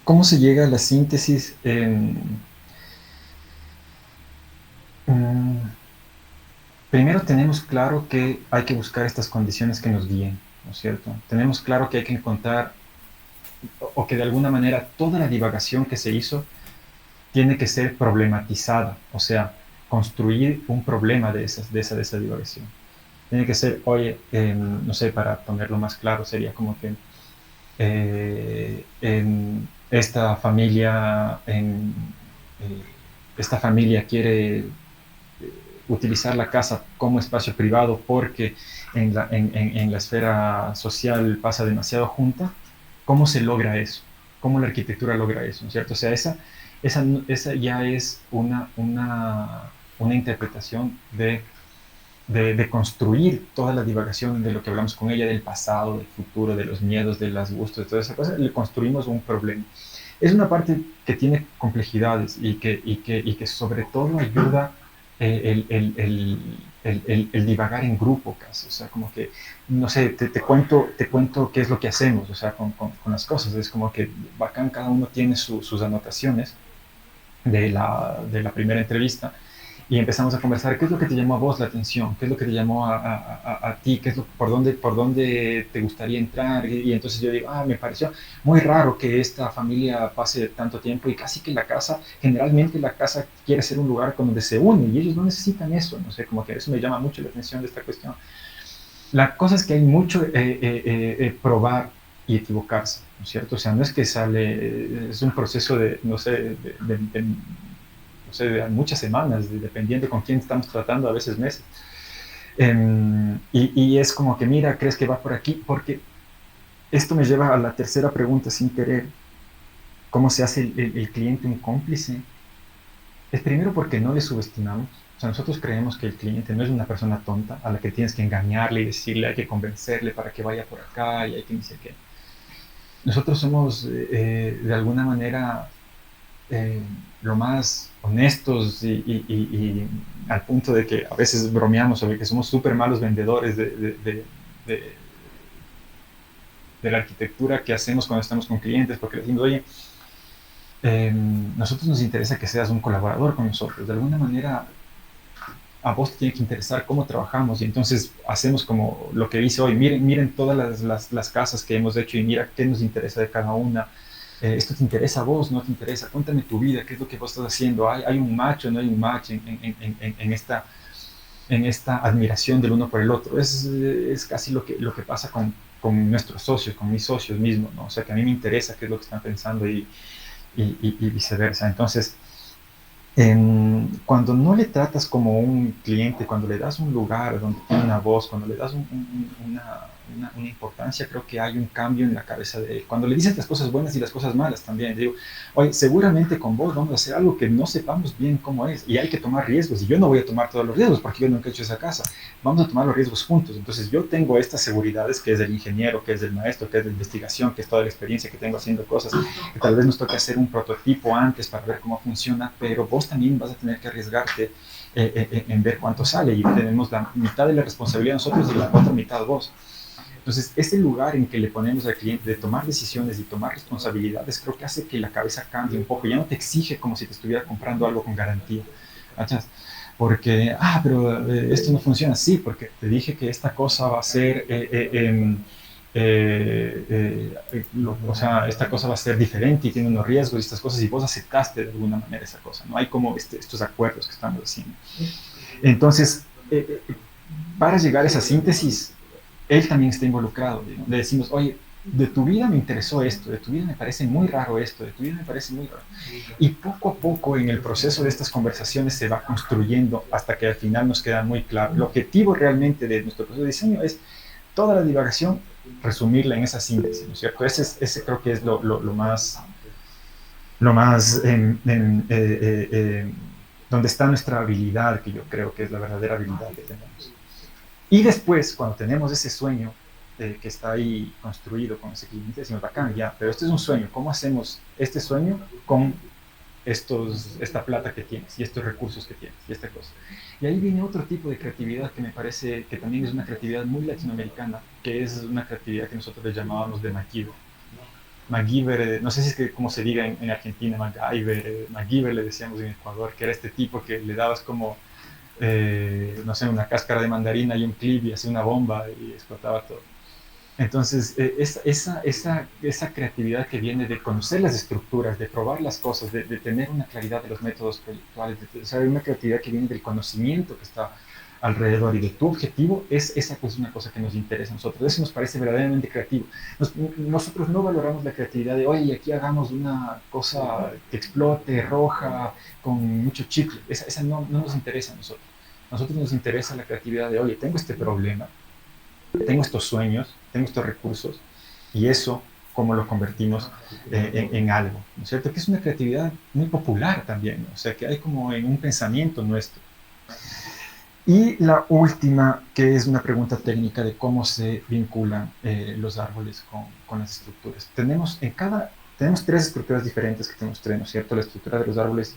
¿cómo se llega a la síntesis mm, primero tenemos claro que hay que buscar estas condiciones que nos guíen, ¿no es cierto? Tenemos claro que hay que encontrar, o que de alguna manera toda la divagación que se hizo tiene que ser problematizada, o sea, construir un problema de esa divagación. Tiene que ser, oye, no sé, para ponerlo más claro, sería como que en esta familia quiere utilizar la casa como espacio privado porque en la esfera social pasa demasiado junta. ¿Cómo se logra eso? ¿Cómo la arquitectura logra eso? ¿No es cierto? O sea, esa ya es una interpretación de construir toda la divagación de lo que hablamos con ella, del pasado, del futuro, de los miedos, de los gustos, de toda esa cosa, le construimos un problema. Es una parte que tiene complejidades y que sobre todo ayuda el divagar en grupo casi, o sea, como que, no sé, te cuento qué es lo que hacemos, o sea, con las cosas, es como que bacán, cada uno tiene sus anotaciones de la primera entrevista y empezamos a conversar, ¿qué es lo que te llamó a vos la atención? ¿Qué es lo que te llamó a ti? ¿Qué es por dónde te gustaría entrar? Y entonces yo digo, me pareció muy raro que esta familia pase tanto tiempo y casi que generalmente la casa quiere ser un lugar donde se une y ellos no necesitan eso, no sé, como que eso me llama mucho la atención de esta cuestión. La cosa es que hay mucho probar y equivocarse, ¿no es cierto? O sea, no es que es un proceso de, no sé, no sé, de muchas semanas, dependiendo con quién estamos tratando, a veces meses. Y es como que, mira, crees que va por aquí, porque esto me lleva a la tercera pregunta sin querer. ¿Cómo se hace el cliente un cómplice? Es primero porque no le subestimamos. O sea, nosotros creemos que el cliente no es una persona tonta a la que tienes que engañarle y decirle, hay que convencerle para que vaya por acá y hay que ni sé qué. Nosotros somos, de alguna manera, eh, lo más honestos y al punto de que a veces bromeamos sobre que somos súper malos vendedores de, de la arquitectura que hacemos cuando estamos con clientes, porque les decimos, oye, nosotros nos interesa que seas un colaborador con nosotros. De alguna manera, a vos te tiene que interesar cómo trabajamos y entonces hacemos como lo que hice hoy. Miren todas las casas que hemos hecho y mira qué nos interesa de cada una. ¿Esto te interesa a vos? ¿No te interesa? Cuéntame tu vida, qué es lo que vos estás haciendo. ¿Hay un match o no hay un match en esta admiración del uno por el otro? Es casi lo que pasa con nuestros socios, con mis socios mismos, ¿no? O sea, que a mí me interesa qué es lo que están pensando y viceversa. Entonces, cuando no le tratas como un cliente, cuando le das un lugar donde tiene una voz, cuando le das una importancia, creo que hay un cambio en la cabeza de él. Cuando le dices las cosas buenas y las cosas malas también, digo, oye, seguramente con vos vamos a hacer algo que no sepamos bien cómo es y hay que tomar riesgos y yo no voy a tomar todos los riesgos porque yo nunca he hecho esa casa. Vamos a tomar los riesgos juntos. Entonces yo tengo estas seguridades que es del ingeniero, que es del maestro, que es de investigación, que es toda la experiencia que tengo haciendo cosas, que tal vez nos toque hacer un prototipo antes para ver cómo funciona, pero vos también vas a tener que arriesgarte en ver cuánto sale y tenemos la mitad de la responsabilidad nosotros y la otra mitad vos. Entonces, ese lugar en que le ponemos al cliente de tomar decisiones y tomar responsabilidades, creo que hace que la cabeza cambie un poco. Ya no te exige como si te estuviera comprando algo con garantía. ¿Cachas? Porque, pero esto no funciona así, porque te dije que esta cosa va a ser, o sea, esta cosa va a ser diferente y tiene unos riesgos y estas cosas, y vos aceptaste de alguna manera esa cosa. No hay como estos acuerdos que estamos haciendo. Entonces, para llegar a esa síntesis, él también está involucrado. ¿No? Le decimos, oye, de tu vida me interesó esto, de tu vida me parece muy raro esto, de tu vida me parece muy raro. Y poco a poco en el proceso de estas conversaciones se va construyendo hasta que al final nos queda muy claro. El objetivo realmente de nuestro proceso de diseño es toda la divagación, resumirla en esa síntesis, ¿no es cierto? Ese creo que es lo más donde está nuestra habilidad, que yo creo que es la verdadera habilidad que tenemos. Y después, cuando tenemos ese sueño que está ahí construido con ese cliente, decimos, bacán, ya, pero este es un sueño. ¿Cómo hacemos este sueño con esta plata que tienes y estos recursos que tienes y esta cosa? Y ahí viene otro tipo de creatividad que me parece que también es una creatividad muy latinoamericana, que es una creatividad que nosotros le llamábamos de MacGyver. MacGyver, no sé si es que como se diga en Argentina, MacGyver le decíamos en Ecuador, que era este tipo que le dabas como no sé, una cáscara de mandarina y un clip y hacía una bomba y explotaba todo. Entonces, esa creatividad que viene de conocer las estructuras, de probar las cosas, de tener una claridad de los métodos proyectuales, o sea, una creatividad que viene del conocimiento que está alrededor y de tu objetivo, esa es una cosa que nos interesa a nosotros. Eso nos parece verdaderamente creativo. Nosotros no valoramos la creatividad de, oye, aquí hagamos una cosa que explote, roja, con mucho chicle. Esa no nos interesa a nosotros. A nosotros nos interesa la creatividad de, oye, tengo este problema, tengo estos sueños, tengo estos recursos, y eso, cómo lo convertimos en algo, ¿no es cierto? Que es una creatividad muy popular también, ¿no? O sea, que hay como en un pensamiento nuestro. Y la última, que es una pregunta técnica de cómo se vinculan los árboles con las estructuras. Tenemos tres estructuras diferentes que te mostré, ¿no es cierto? La estructura de los árboles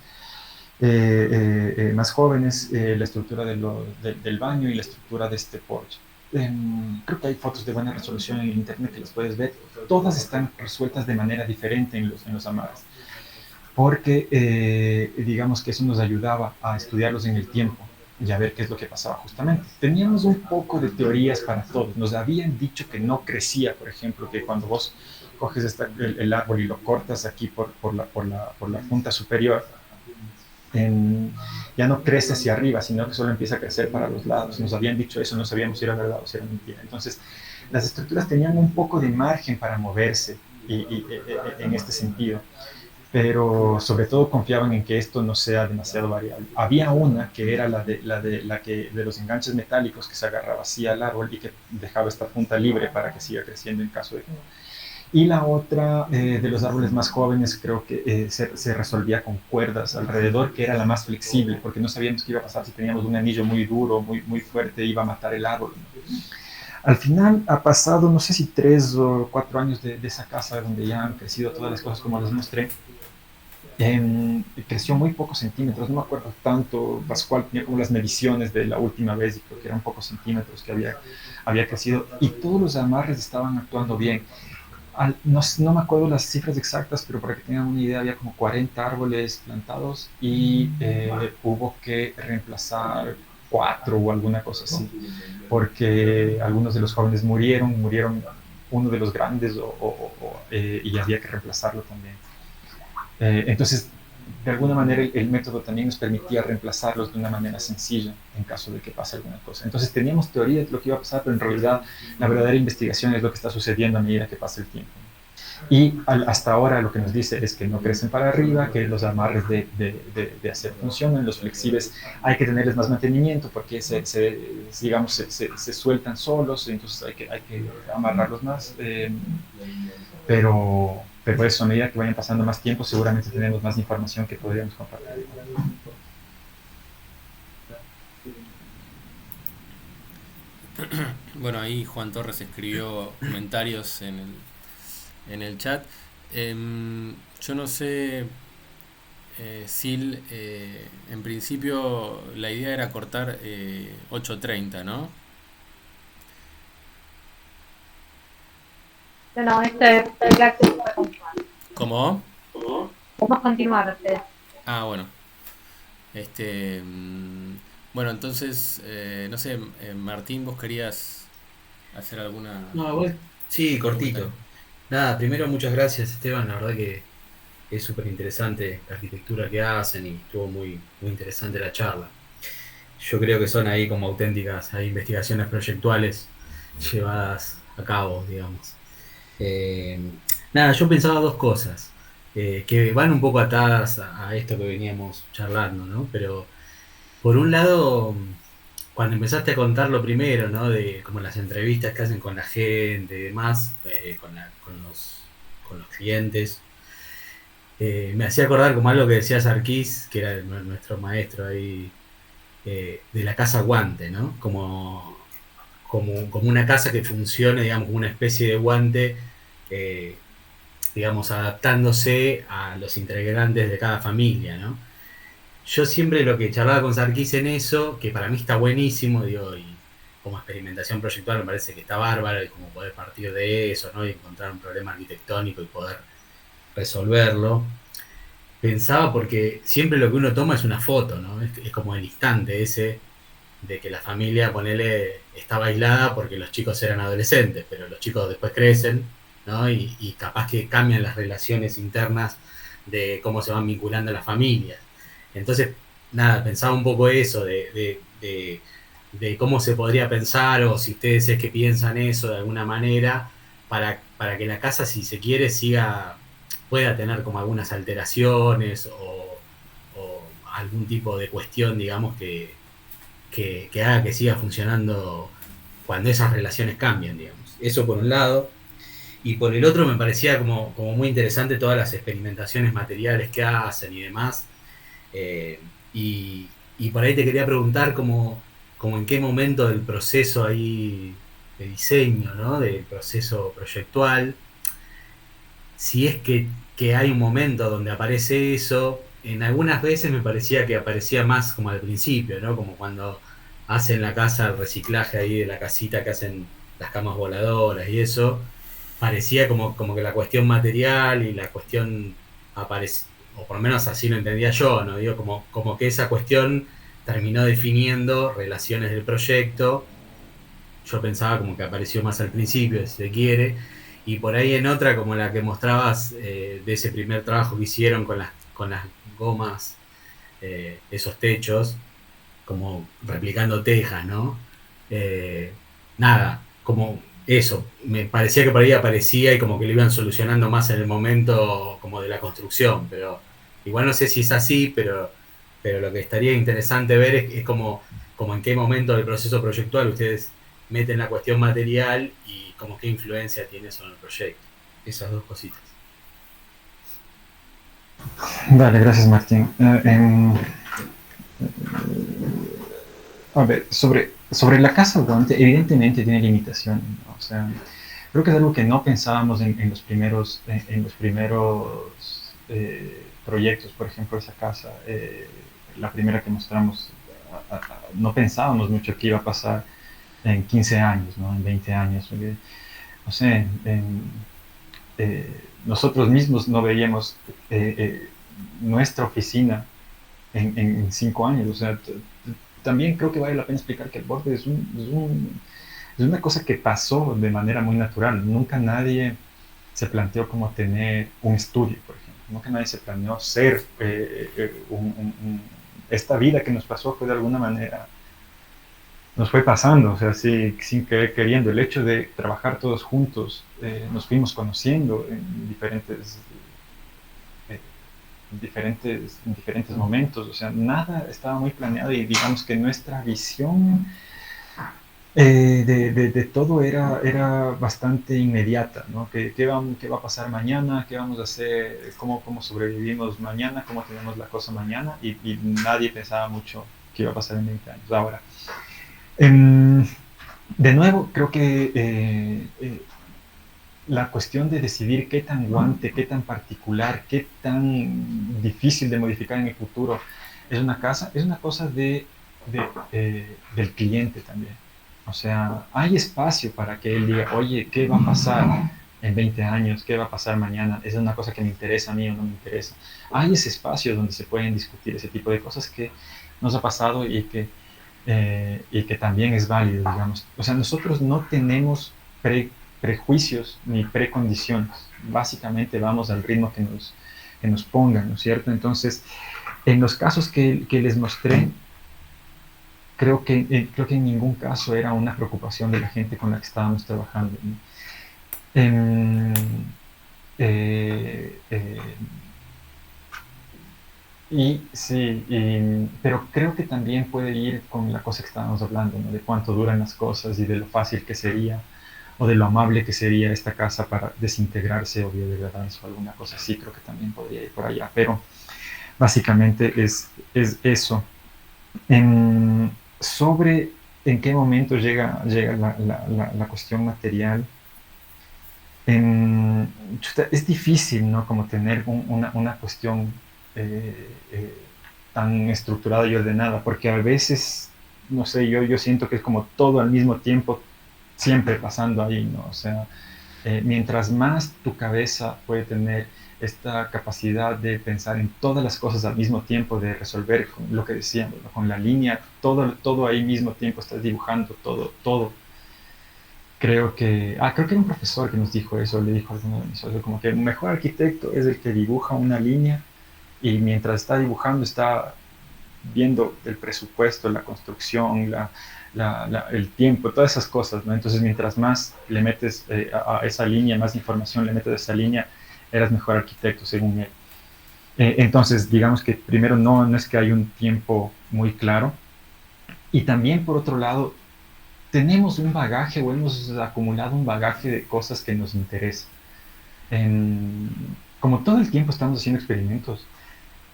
más jóvenes, la estructura del baño y la estructura de este porche. Creo que hay fotos de buena resolución en internet que las puedes ver. Todas están resueltas de manera diferente en los amarres, porque digamos que eso nos ayudaba a estudiarlos en el tiempo y a ver qué es lo que pasaba justamente. Teníamos un poco de teorías para todos. Nos habían dicho que no crecía, por ejemplo, que cuando vos coges el árbol y lo cortas aquí por la punta superior, ya no crece hacia arriba, sino que solo empieza a crecer para los lados. Nos habían dicho eso, no sabíamos si era verdad o si era mentira. Entonces, las estructuras tenían un poco de margen para moverse en este sentido, pero sobre todo confiaban en que esto no sea demasiado variable. Había una que era la de los enganches metálicos que se agarraba así al árbol y que dejaba esta punta libre para que siga creciendo en caso de... Y la otra de los árboles más jóvenes creo que se resolvía con cuerdas alrededor, que era la más flexible, porque no sabíamos qué iba a pasar si teníamos un anillo muy duro, muy fuerte, iba a matar el árbol, ¿no? Al final ha pasado, no sé si 3 o 4 años de esa casa donde ya han crecido todas las cosas como les mostré. creció muy pocos centímetros, no me acuerdo tanto. Pascual tenía como las mediciones de la última vez y creo que eran pocos centímetros que había crecido y todos los amarres estaban actuando bien. No me acuerdo las cifras exactas, pero para que tengan una idea, había como 40 árboles plantados y hubo que reemplazar 4 o alguna cosa así, porque algunos de los jóvenes murieron uno de los grandes y había que reemplazarlo también. Entonces, de alguna manera, el método también nos permitía reemplazarlos de una manera sencilla en caso de que pase alguna cosa. Entonces, teníamos teoría de lo que iba a pasar, pero en realidad la verdadera investigación es lo que está sucediendo a medida que pasa el tiempo. Y hasta ahora lo que nos dice es que no crecen para arriba, que los amarres de acero funcionan, los flexibles hay que tenerles más mantenimiento porque digamos, se sueltan solos, entonces hay que amarrarlos más. Pero eso, a medida que vayan pasando más tiempo, seguramente tenemos más información que podríamos compartir. Bueno, ahí Juan Torres escribió comentarios en el chat. Yo no sé, Sil, en principio la idea era cortar 8:30, ¿no? No, este clase puede continuar. ¿Cómo? Podemos continuar ustedes. Ah, bueno. Bueno, entonces, no sé, Martín, vos querías hacer alguna... No, vos, sí, cortito. Nada, primero muchas gracias Esteban, la verdad que es súper interesante la arquitectura que hacen y estuvo muy, muy interesante la charla. Yo creo que son ahí como auténticas investigaciones proyectuales llevadas a cabo, digamos. Nada, yo pensaba dos cosas que van un poco atadas a esto que veníamos charlando, ¿no? Pero por un lado, cuando empezaste a contar lo primero, ¿no? De como las entrevistas que hacen con la gente y demás, con los clientes, me hacía acordar como algo que decía Sarkis, que era nuestro maestro ahí, de la casa guante, ¿no? Como una casa que funcione, digamos, como una especie de guante, digamos, adaptándose a los integrantes de cada familia, ¿no? Yo siempre lo que charlaba con Sarkis en eso, que para mí está buenísimo, digo, y como experimentación proyectual me parece que está bárbaro, y como poder partir de eso, ¿no? Y encontrar un problema arquitectónico y poder resolverlo. Pensaba porque siempre lo que uno toma es una foto, ¿no? Es como el instante ese de que la familia, ponele, estaba aislada porque los chicos eran adolescentes, pero los chicos después crecen, ¿no? Y capaz que cambian las relaciones internas de cómo se van vinculando las familias. Entonces, nada, pensaba un poco eso, de cómo se podría pensar, o si ustedes es que piensan eso de alguna manera, para que la casa, si se quiere, pueda tener como algunas alteraciones o algún tipo de cuestión, digamos, que haga que siga funcionando cuando esas relaciones cambian, digamos. Eso por un lado. Y por el otro me parecía como muy interesante todas las experimentaciones materiales que hacen y demás. Y por ahí te quería preguntar como en qué momento del proceso ahí de diseño, ¿no? Del proceso proyectual, si es que hay un momento donde aparece eso. En algunas veces me parecía que aparecía más como al principio, ¿no? Como cuando hacen la casa, el reciclaje ahí de la casita que hacen las camas voladoras y eso, parecía como que la cuestión material y la cuestión aparece, o por lo menos así lo entendía yo, ¿no? Digo, como que esa cuestión terminó definiendo relaciones del proyecto. Yo pensaba como que apareció más al principio, si se quiere, y por ahí en otra, como la que mostrabas, de ese primer trabajo que hicieron con las gomas, esos techos, como replicando tejas, ¿no? Nada, como eso, me parecía que por ahí aparecía y como que lo iban solucionando más en el momento como de la construcción, pero igual no sé si es así, pero lo que estaría interesante ver es como en qué momento del proceso proyectual ustedes meten la cuestión material y como qué influencia tiene eso en el proyecto. Esas dos cositas. Vale, gracias Martín. A ver, sobre la casa guante, evidentemente tiene limitaciones, ¿no? O sea, creo que es algo que no pensábamos en los primeros proyectos, por ejemplo, esa casa, la primera que mostramos, no pensábamos mucho que iba a pasar en 15 años, ¿no? En 20 años, porque, no sé, nosotros mismos no veíamos nuestra oficina en 5 años, o sea, también creo que vale la pena explicar que el borde es una cosa que pasó de manera muy natural. Nunca nadie se planteó como tener un estudio, por ejemplo. Nunca nadie se planeó ser esta vida que nos pasó fue de alguna manera, nos fue pasando, o sea, sí, sin querer queriendo. El hecho de trabajar todos juntos, nos fuimos conociendo eh, en diferentes momentos, o sea, nada estaba muy planeado y digamos que nuestra visión de todo era bastante inmediata, ¿no? ¿Qué va a pasar mañana? ¿Qué vamos a hacer? ¿Cómo sobrevivimos mañana? ¿Cómo tenemos la cosa mañana? Y nadie pensaba mucho qué iba a pasar en 20 años. Ahora, em, de nuevo, creo que la cuestión de decidir qué tan guante, qué tan particular, qué tan difícil de modificar en el futuro es una casa, es una cosa del cliente también. O sea, hay espacio para que él diga, oye, ¿qué va a pasar en 20 años? ¿Qué va a pasar mañana? ¿Es una cosa que me interesa a mí o no me interesa? Hay ese espacio donde se pueden discutir ese tipo de cosas que nos ha pasado y que también es válido, digamos. O sea, nosotros no tenemos prejuicios ni precondiciones. Básicamente vamos al ritmo que nos pongan, ¿no es cierto? Entonces, en los casos que les mostré, creo que en ningún caso era una preocupación de la gente con la que estábamos trabajando, ¿no? Em, eh, eh, y sí, pero creo que también puede ir con la cosa que estábamos hablando, ¿no? De cuánto duran las cosas y de lo fácil que sería o de lo amable que sería esta casa para desintegrarse o biodegradarse o alguna cosa así. Creo que también podría ir por allá, pero básicamente es eso. Sobre en qué momento llega la cuestión material. Es difícil, ¿no? Como tener una cuestión tan estructurada y ordenada, porque a veces, no sé, yo siento que es como todo al mismo tiempo, siempre pasando ahí, ¿no? O sea, mientras más tu cabeza puede tener esta capacidad de pensar en todas las cosas al mismo tiempo, de resolver con lo que decíamos, ¿no? Con la línea, todo ahí mismo tiempo estás dibujando, todo. Creo que era un profesor que nos dijo eso, le dijo a alguno de mis socios, como que el mejor arquitecto es el que dibuja una línea y mientras está dibujando está viendo el presupuesto, la construcción, el tiempo, todas esas cosas, ¿no? Entonces, mientras más le metes a esa línea, más información le metes a esa línea, eras mejor arquitecto, según él. Entonces, digamos que primero no es que hay un tiempo muy claro. Y también, por otro lado, tenemos un bagaje o hemos acumulado un bagaje de cosas que nos interesan. Como todo el tiempo estamos haciendo experimentos,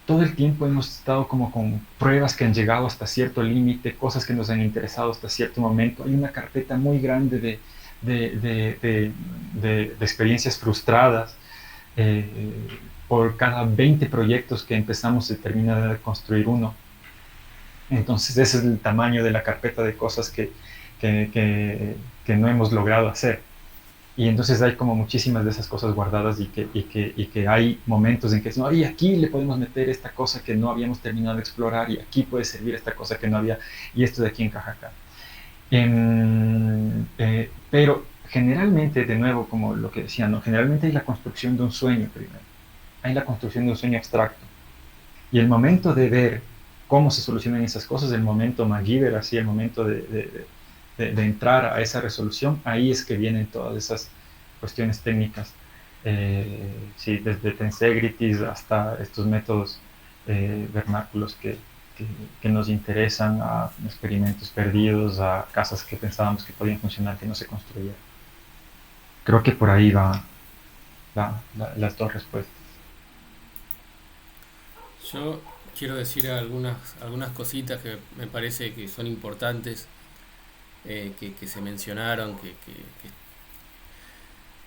todo el tiempo hemos estado como con pruebas que han llegado hasta cierto límite, cosas que nos han interesado hasta cierto momento. Hay una carpeta muy grande de experiencias frustradas. Por cada 20 proyectos que empezamos se termina de construir uno. Entonces ese es el tamaño de la carpeta de cosas que no hemos logrado hacer. Y entonces hay como muchísimas de esas cosas guardadas y que hay momentos en que no, y aquí le podemos meter esta cosa que no habíamos terminado de explorar y aquí puede servir esta cosa que no había y esto de aquí encaja acá. Pero generalmente, de nuevo, como lo que decía, ¿no? Generalmente hay la construcción de un sueño primero. Hay la construcción de un sueño abstracto. Y el momento de ver cómo se solucionan esas cosas, el momento MacGyver, así, el momento de entrar a esa resolución, ahí es que vienen todas esas cuestiones técnicas, sí, desde tensegrities hasta estos métodos vernáculos que nos interesan, a experimentos perdidos, a casas que pensábamos que podían funcionar, que no se construían. Creo que por ahí va las dos respuestas. Yo quiero decir algunas cositas que me parece que son importantes, que se mencionaron,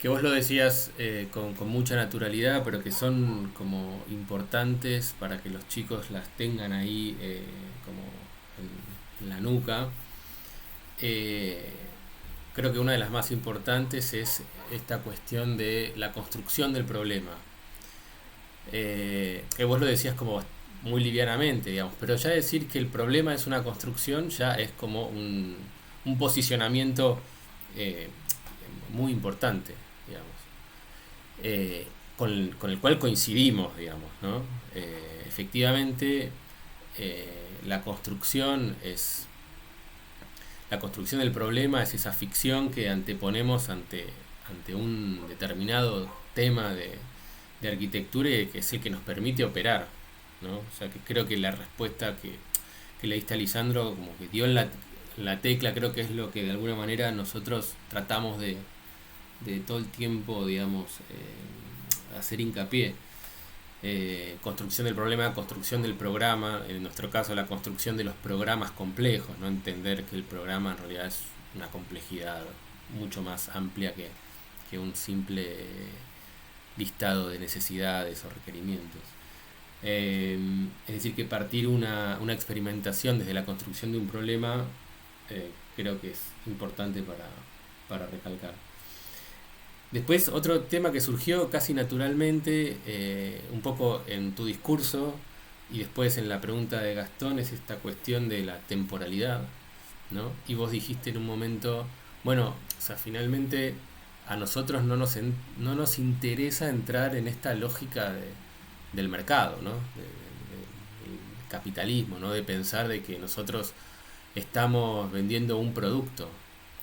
que vos lo decías con mucha naturalidad, pero que son como importantes para que los chicos las tengan ahí como en la nuca. Creo que una de las más importantes es esta cuestión de la construcción del problema. Que vos lo decías como muy livianamente, digamos, pero ya decir que el problema es una construcción ya es como un posicionamiento eh, muy importante, digamos, con el cual coincidimos, digamos, ¿no? Efectivamente, la construcción es la construcción del problema, es esa ficción que anteponemos ante un determinado tema de arquitectura y que es el que nos permite operar, ¿no? O sea, que creo que la respuesta que le diste a Lisandro como que dio en la tecla, creo que es lo que de alguna manera nosotros tratamos de todo el tiempo, digamos, hacer hincapié. Construcción del problema, construcción del programa, en nuestro caso la construcción de los programas complejos, no entender que el programa en realidad es una complejidad mucho más amplia que un simple listado de necesidades o requerimientos. Es decir, que partir una experimentación desde la construcción de un problema creo que es importante para recalcar. Después, otro tema que surgió casi naturalmente, un poco en tu discurso y después en la pregunta de Gastón, es esta cuestión de la temporalidad, ¿no? Y vos dijiste en un momento, bueno, o sea, finalmente a nosotros no nos interesa entrar en esta lógica del mercado, ¿no? Del capitalismo, ¿no? De pensar de que nosotros estamos vendiendo un producto,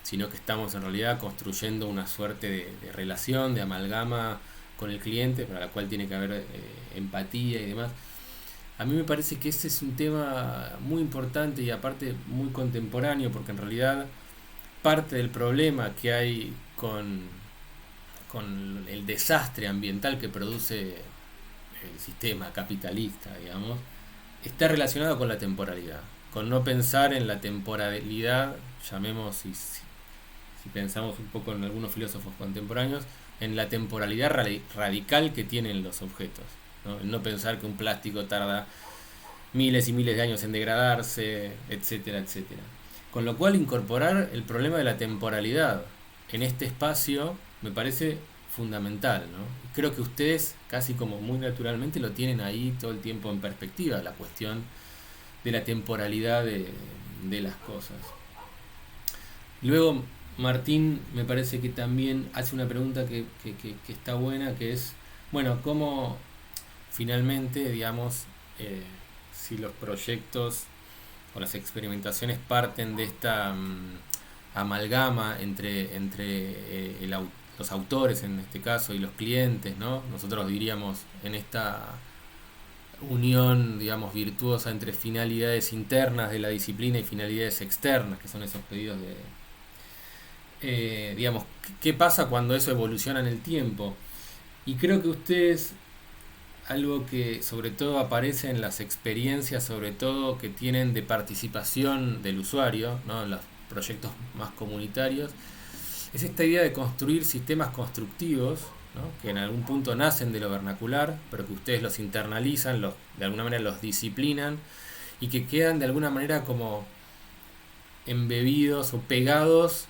sino que estamos en realidad construyendo una suerte de relación, de amalgama con el cliente, para la cual tiene que haber empatía y demás. A mí me parece que ese es un tema muy importante y aparte muy contemporáneo, porque en realidad parte del problema que hay con el desastre ambiental que produce el sistema capitalista, digamos, está relacionado con la temporalidad, con no pensar en la temporalidad, llamemos, si pensamos un poco en algunos filósofos contemporáneos, en la temporalidad radical que tienen los objetos, ¿no? En no pensar que un plástico tarda miles y miles de años en degradarse, etcétera, etcétera. Con lo cual incorporar el problema de la temporalidad en este espacio me parece fundamental, ¿no? Creo que ustedes casi como muy naturalmente lo tienen ahí todo el tiempo en perspectiva, la cuestión de la temporalidad de las cosas. Luego Martín me parece que también hace una pregunta que está buena, que es, bueno, ¿cómo finalmente, digamos, si los proyectos o las experimentaciones parten de esta amalgama entre los autores en este caso y los clientes, ¿no? Nosotros diríamos en esta unión, digamos, virtuosa entre finalidades internas de la disciplina y finalidades externas, que son esos pedidos digamos, ¿qué pasa cuando eso evoluciona en el tiempo? Y creo que ustedes, algo que sobre todo aparece en las experiencias, sobre todo que tienen de participación del usuario, ¿no? En los proyectos más comunitarios, es esta idea de construir sistemas constructivos, ¿no? Que en algún punto nacen de lo vernacular, pero que ustedes los internalizan, de alguna manera los disciplinan y que quedan de alguna manera como embebidos o pegados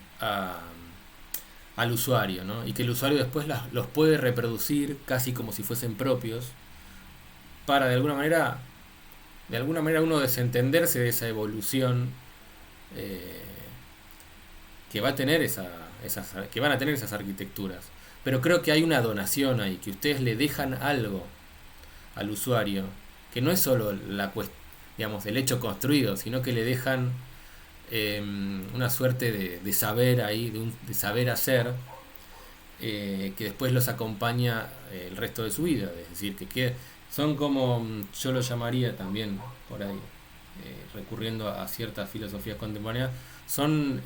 al usuario, ¿no? Y que el usuario después los puede reproducir casi como si fuesen propios para de alguna manera uno desentenderse de esa evolución que va a tener que van a tener esas arquitecturas. Pero creo que hay una donación ahí, que ustedes le dejan algo al usuario, que no es solo digamos, el hecho construido, sino que le dejan una suerte de saber ahí, de saber hacer, que después los acompaña el resto de su vida. Es decir, que son como, yo lo llamaría también por ahí, recurriendo a ciertas filosofías contemporáneas, son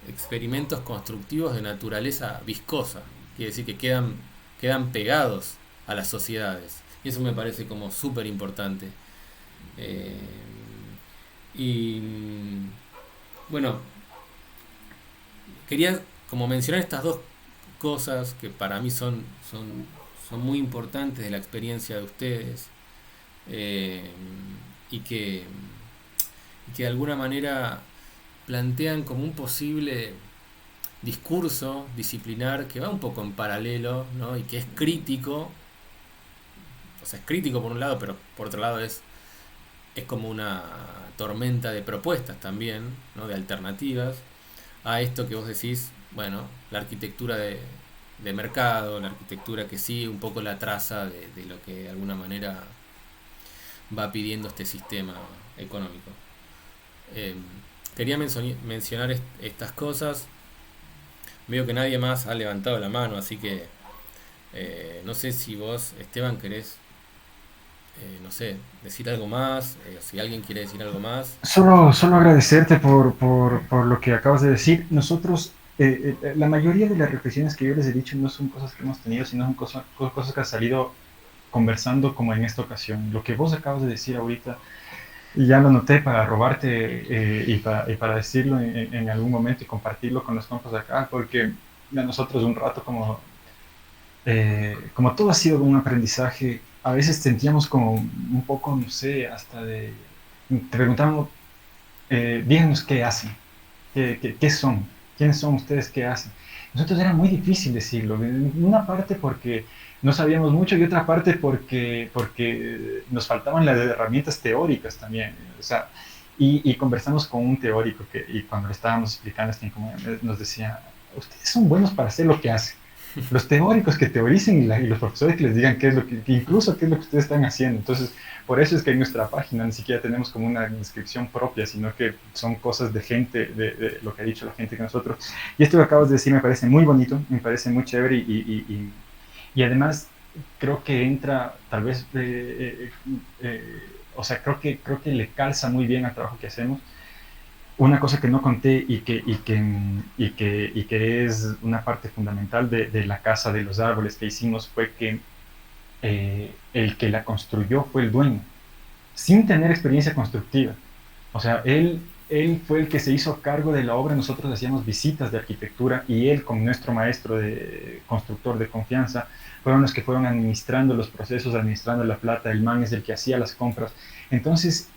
experimentos constructivos de naturaleza viscosa, quiere decir que quedan pegados a las sociedades, y eso me parece como súper importante. Y bueno, quería como mencionar estas dos cosas que para mí son muy importantes de la experiencia de ustedes, eh, y que de alguna manera plantean como un posible discurso disciplinar que va un poco en paralelo, ¿no? Y que es crítico, o sea, es crítico por un lado, pero por otro lado es como una tormenta de propuestas también, ¿no? De alternativas a esto que vos decís, bueno, la arquitectura de mercado, la arquitectura que sigue un poco la traza de lo que de alguna manera va pidiendo este sistema económico. Eh, Quería mencionar estas cosas. Veo que nadie más ha levantado la mano, así que no sé si vos, Esteban, querés, no sé, decir algo más, si alguien quiere decir algo más. Solo agradecerte por lo que acabas de decir. Nosotros, la mayoría de las reflexiones que yo les he dicho no son cosas que hemos tenido, sino son cosas que han salido conversando como en esta ocasión. Lo que vos acabas de decir ahorita, y ya lo noté para robarte y para decirlo en algún momento y compartirlo con los compas de acá, porque a nosotros un rato como todo ha sido un aprendizaje, a veces sentíamos como un poco, no sé, hasta te preguntamos, díganos qué hacen, qué son, quiénes son ustedes, qué hacen. Nosotros era muy difícil decirlo, una parte porque no sabíamos mucho y otra parte porque nos faltaban las herramientas teóricas también. O sea, y conversamos con un teórico y cuando le estábamos explicando esta incomodidad nos decía, ustedes son buenos para hacer lo que hacen. Los teóricos que teoricen y los profesores que les digan qué es lo que incluso qué es lo que ustedes están haciendo. Entonces, por eso es que en nuestra página ni siquiera tenemos como una descripción propia, sino que son cosas de gente, lo que ha dicho la gente que nosotros. Y esto que acabas de decir me parece muy bonito, me parece muy chévere y además creo que entra tal vez, o sea, creo que le calza muy bien al trabajo que hacemos. Una cosa que no conté y que es una parte fundamental de la Casa de los Árboles que hicimos fue que el que la construyó fue el dueño, sin tener experiencia constructiva. O sea, él fue el que se hizo cargo de la obra, nosotros hacíamos visitas de arquitectura y él, con nuestro maestro de constructor de confianza, fueron los que fueron administrando los procesos, administrando la plata, el man es el que hacía las compras. Entonces,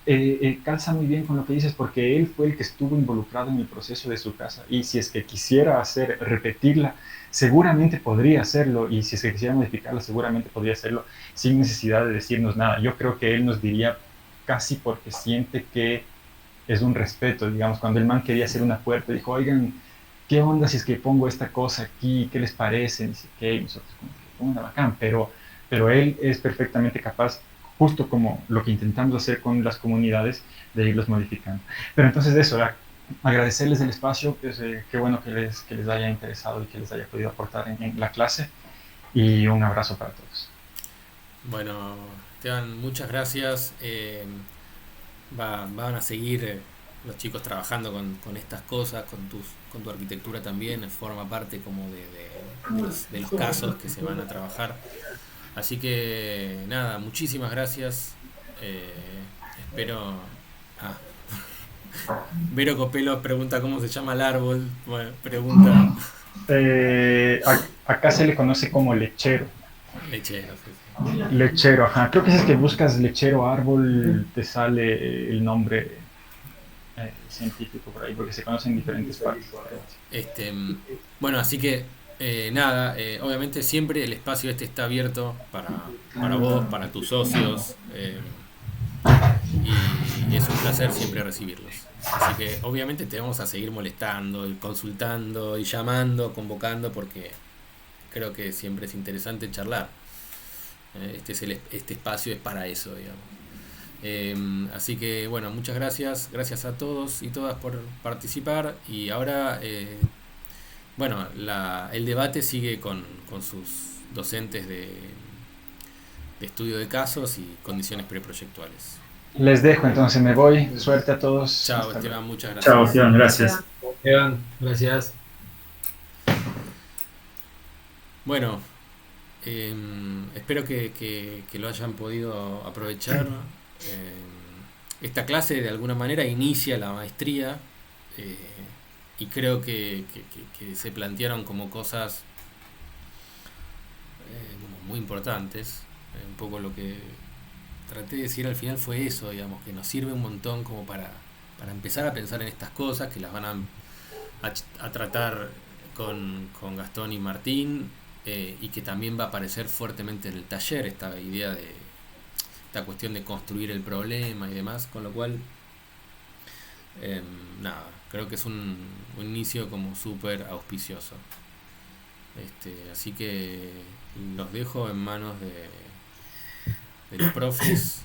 calza muy bien con lo que dices, porque él fue el que estuvo involucrado en el proceso de su casa, y si es que quisiera repetirla, seguramente podría hacerlo, y si es que quisiera modificarla, seguramente podría hacerlo, sin necesidad de decirnos nada. Yo creo que él nos diría casi porque siente que es un respeto, digamos, cuando el man quería hacer una puerta, dijo, oigan, ¿qué onda si es que pongo esta cosa aquí? ¿Qué les parece? Dice, ¿qué? Nosotros como que una bacán, pero él es perfectamente capaz, justo como lo que intentamos hacer con las comunidades, de irlos modificando. Pero entonces eso, agradecerles el espacio, pues, qué bueno que les haya interesado y que les haya podido aportar en la clase, y un abrazo para todos. Bueno, Esteban, muchas gracias. Van a seguir los chicos trabajando con estas cosas, con tu arquitectura también, forma parte como de los casos que se van a trabajar. Así que nada, muchísimas gracias. Espero... Vero Copelo pregunta cómo se llama el árbol. Bueno, pregunta... Acá se le conoce como lechero. Lechero, sí. Lechero, ajá. Creo que si es que buscas lechero árbol, te sale el nombre científico por ahí, porque se conocen en diferentes partes. Bueno, así que nada, obviamente siempre el espacio está abierto para vos, para tus socios, y es un placer siempre recibirlos. Así que obviamente te vamos a seguir molestando y consultando y llamando, convocando, porque creo que siempre es interesante charlar. Este espacio es para eso, digamos. Así que bueno, muchas gracias a todos y todas por participar, y ahora bueno, el debate sigue con sus docentes de estudio de casos y condiciones preproyectuales. Les dejo, entonces me voy. Suerte a todos. Chao, Esteban, muchas gracias. Chao, Esteban, gracias. Esteban, gracias. Bueno, espero que lo hayan podido aprovechar. Esta clase de alguna manera inicia la maestría, y creo que se plantearon como cosas importantes. Un poco lo que traté de decir al final fue eso, digamos, que nos sirve un montón como para empezar a pensar en estas cosas, que las van a tratar con Gastón y Martín, y que también va a aparecer fuertemente en el taller esta idea de esta cuestión de construir el problema y demás, con lo cual nada, creo que es un inicio como súper auspicioso. Así que los dejo en manos de los profes.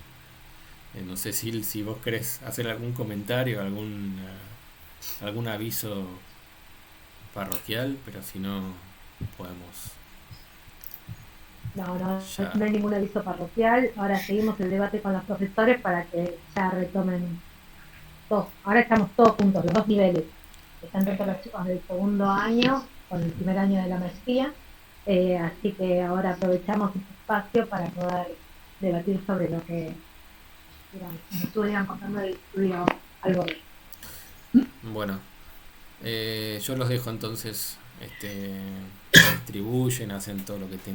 No sé si vos querés hacer algún comentario, algún aviso parroquial, pero si no, podemos No ya. hay ningún aviso parroquial. Ahora seguimos el debate con los profesores para que ya retomen todos. Ahora estamos todos juntos, los dos niveles. Están tanto los chicos del segundo año con el primer año de la maestría. Así que ahora aprovechamos este espacio para poder debatir sobre lo que nos estuvieran contando del estudio Alborde. Bueno, yo los dejo entonces, distribuyen, hacen todo lo que tengan